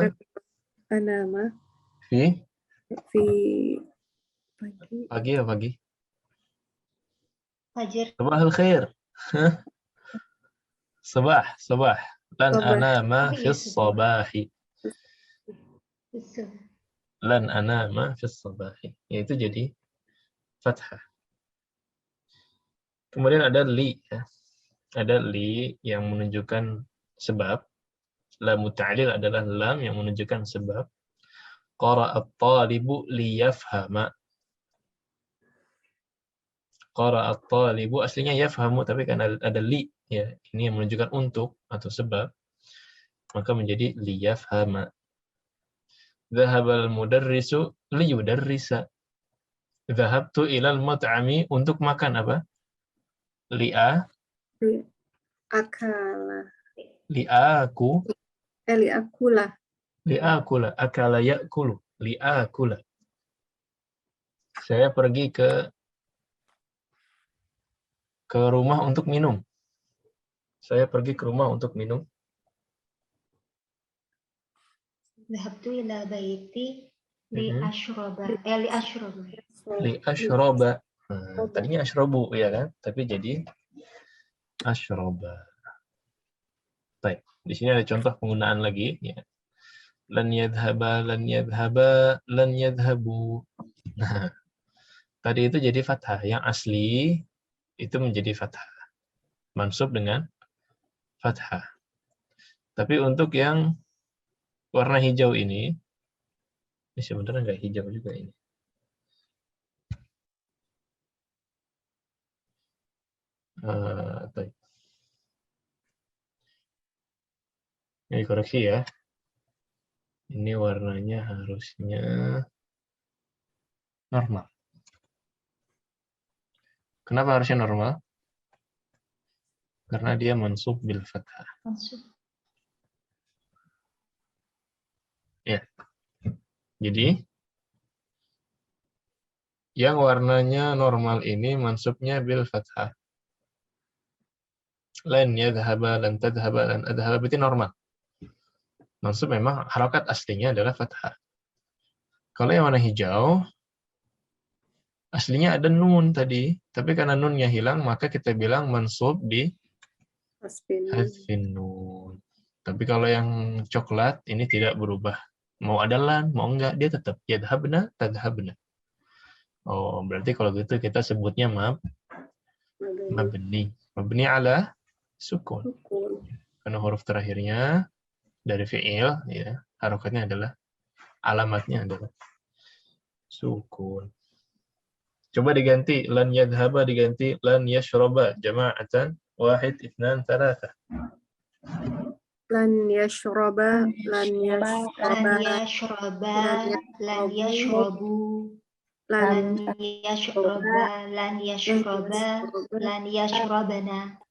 fi pagi pagi. Fajar. Sabah al-khair. Sabah. Lan anama fi sabahi. Lan anama fi sabahi. Yaitu jadi fathah. Kemudian ada li. Ya. Ada li yang menunjukkan sebab. Lam ta'lil adalah lam yang menunjukkan sebab. Qara'at talibu liyafhama. Qara'at talibu aslinya yafhamu tapi kan ada li ya. Ini yang menunjukkan untuk atau sebab. Maka menjadi liyafhama. Dhahabal mudarrisu liyudarrisa. Dhahabtu ilal mat'ami untuk makan apa? akala Li'aku. liakula Li'akula. Akala ya'kulu. Li'akula. Saya pergi ke rumah untuk minum. Saya pergi ke rumah untuk minum. Dhahabtu ila baiti li ashroba. Li ashroba. Li ashroba. Tadinya ashrobu ya kan, tapi jadi ashroba. Baik, di sini ada contoh penggunaan lagi ya. Lan yadhaba, lan yadhaba, lan yadhabu. Nah, tadi itu jadi fathah. Yang asli itu menjadi fathah. Mansub dengan fathah. Tapi untuk yang warna hijau ini sebenarnya nggak hijau juga ini. Ini koreksi ya. Ini warnanya harusnya normal. Kenapa harusnya normal? Karena dia mansub bil fathah. Mansub. Ya. Jadi yang warnanya normal ini mansubnya bil fathah. Lan yadhhaba, lan tadhhaba, lan adhhaba itu normal. Mansub memang harokat aslinya adalah fathah. Kalau yang warna hijau aslinya ada nun tadi, tapi karena nunnya hilang maka kita bilang mansub di hazfin nun. Tapi kalau yang coklat ini tidak berubah. Mau ada lan, mau enggak, dia tetap yadhabna, tadhabna. Oh, berarti kalau gitu kita sebutnya mabni. Mabni ala sukun. Karena huruf terakhirnya dari fi'il, ya, harokatnya adalah, alamatnya adalah sukun. Coba diganti, lan yadhaba diganti lan yashroba, jama'atan, wahid, ithnan, thalatha. Lan yashroba, lan Lan yashroba, lan yashrobu. Lan yashroba, lan yashroba, lan yashrobana.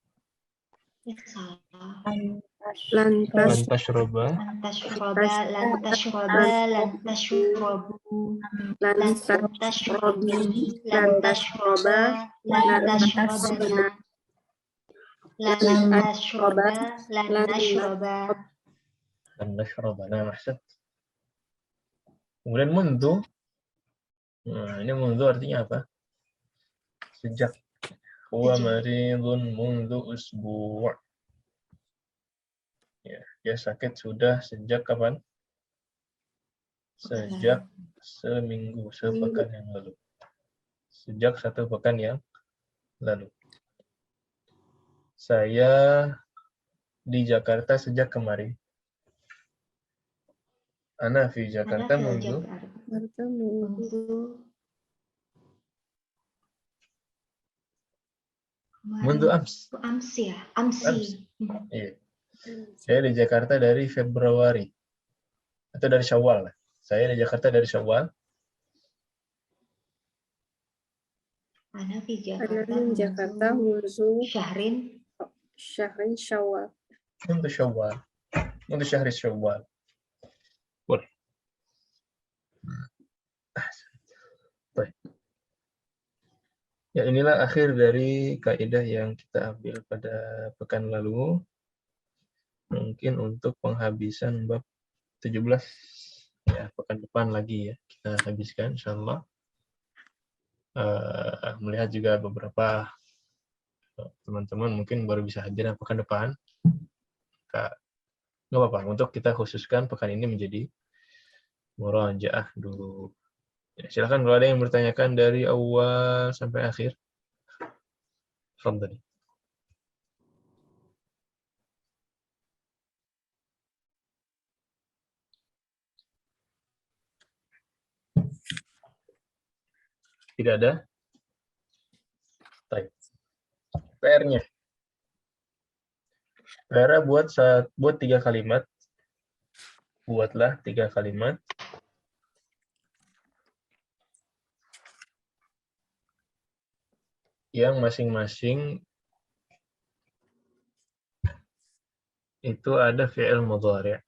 lan tashroba, lan tashroba, lan tashroba, lan tashrobu, lan tashrobi, lan tashroba, lan tashrobana, lan tashroba, lan nashroba. lan nashroba. Nah, maksud. Kemudian mundu. Nah, ini mundu artinya apa? Sejak. Huwa maridun mundu usbu'. Ya, dia sakit sudah sejak kapan? Sejak seminggu, sepekan yang lalu. Sejak 1 pekan yang lalu. Saya di Jakarta sejak kemarin. Ana fi Jakarta mundu mundu ams. Amsi ya, amsi. Iya. Saya di Jakarta dari Februari. Atau dari Syawal. Saya di Jakarta dari Syawal. Ana fi Jakarta mundu syahrin Syawal. Mundu Syawal. Mundu syahri Syawal. Boleh. Baik. Ya, inilah akhir dari kaidah yang kita ambil pada pekan lalu. Mungkin untuk penghabisan bab 17 ya, pekan depan lagi ya kita habiskan insyaallah. Melihat juga beberapa teman-teman mungkin baru bisa hadir pekan depan. Nggak apa-apa, untuk kita khususkan pekan ini menjadi murajaah dulu. Ya, silakan kalau ada yang bertanyakan dari awal sampai akhir. Fadhali. Tidak ada? Baik. PR-nya. Saudara buat 3 kalimat. Buatlah 3 kalimat. Yang masing-masing itu ada fi'il mudhari'.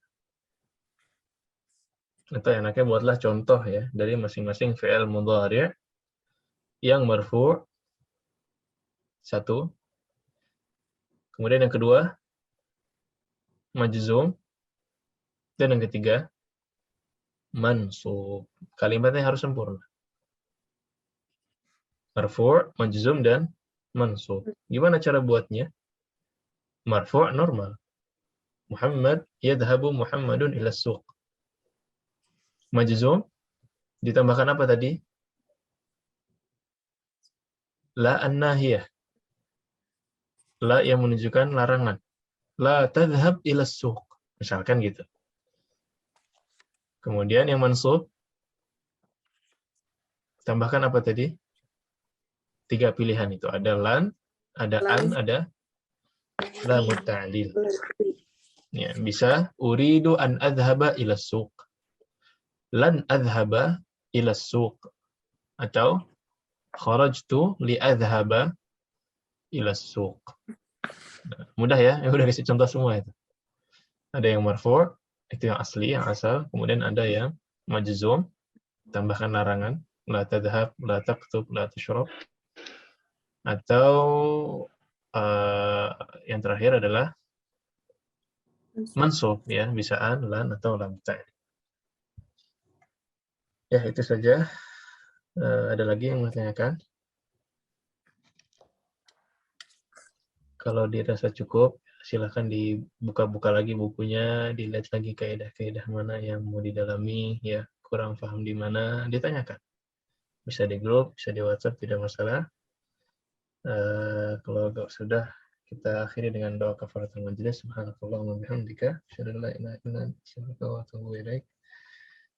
Atau enaknya buatlah contoh ya dari masing-masing fi'il mudhari' yang marfu'. 1. Kemudian yang kedua majzum, dan yang ketiga mansub. Kalimatnya harus sempurna. Marfu', majzum, dan mansub. Gimana cara buatnya? Marfu' normal. Muhammad yadhabu Muhammadun ila suq. Majzum ditambahkan apa tadi? La an-nahiyah. La yang menunjukkan larangan. La tadhhab ila suq. Misalkan gitu. Kemudian yang mansub tambahkan apa tadi? 3 pilihan itu. Ada lan, ada an, ada la muta'lil. Ya, bisa uridu an adhaba ila suq. Lan adhaba ila suq. Atau kharajtu li adhaba ila suq. Nah, mudah ya, udah kasih contoh semua itu. Ada yang marfu', itu yang asli, yang asal. Kemudian ada yang majzum, tambahkan larangan. La tadhhab, la taktub, la tashrab. Atau yang terakhir adalah mansub ya, bisa an, lan, atau lam ta'lil. Ya, itu saja. Ada lagi yang bertanyakan? Kalau dirasa cukup, silakan dibuka-buka lagi bukunya, dilihat lagi kaidah-kaidah mana yang mau didalami, ya kurang paham di mana, ditanyakan. Bisa di grup, bisa di WhatsApp, tidak masalah. Kalau sudah, kita akhiri dengan doa kafaratul majlis. Subhanakallahumma bihamdika, asyhadu an la ilaha illa anta, astaghfiruka wa atubu ilaik.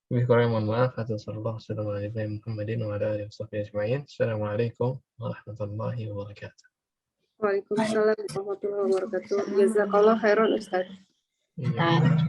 Lebih kurang mohon maaf. Assalamualaikum warahmatullahi wabarakatuh. Waalaikumsalam warahmatullahi wabarakatuh. Jazakallah khairan Ustaz. Iya.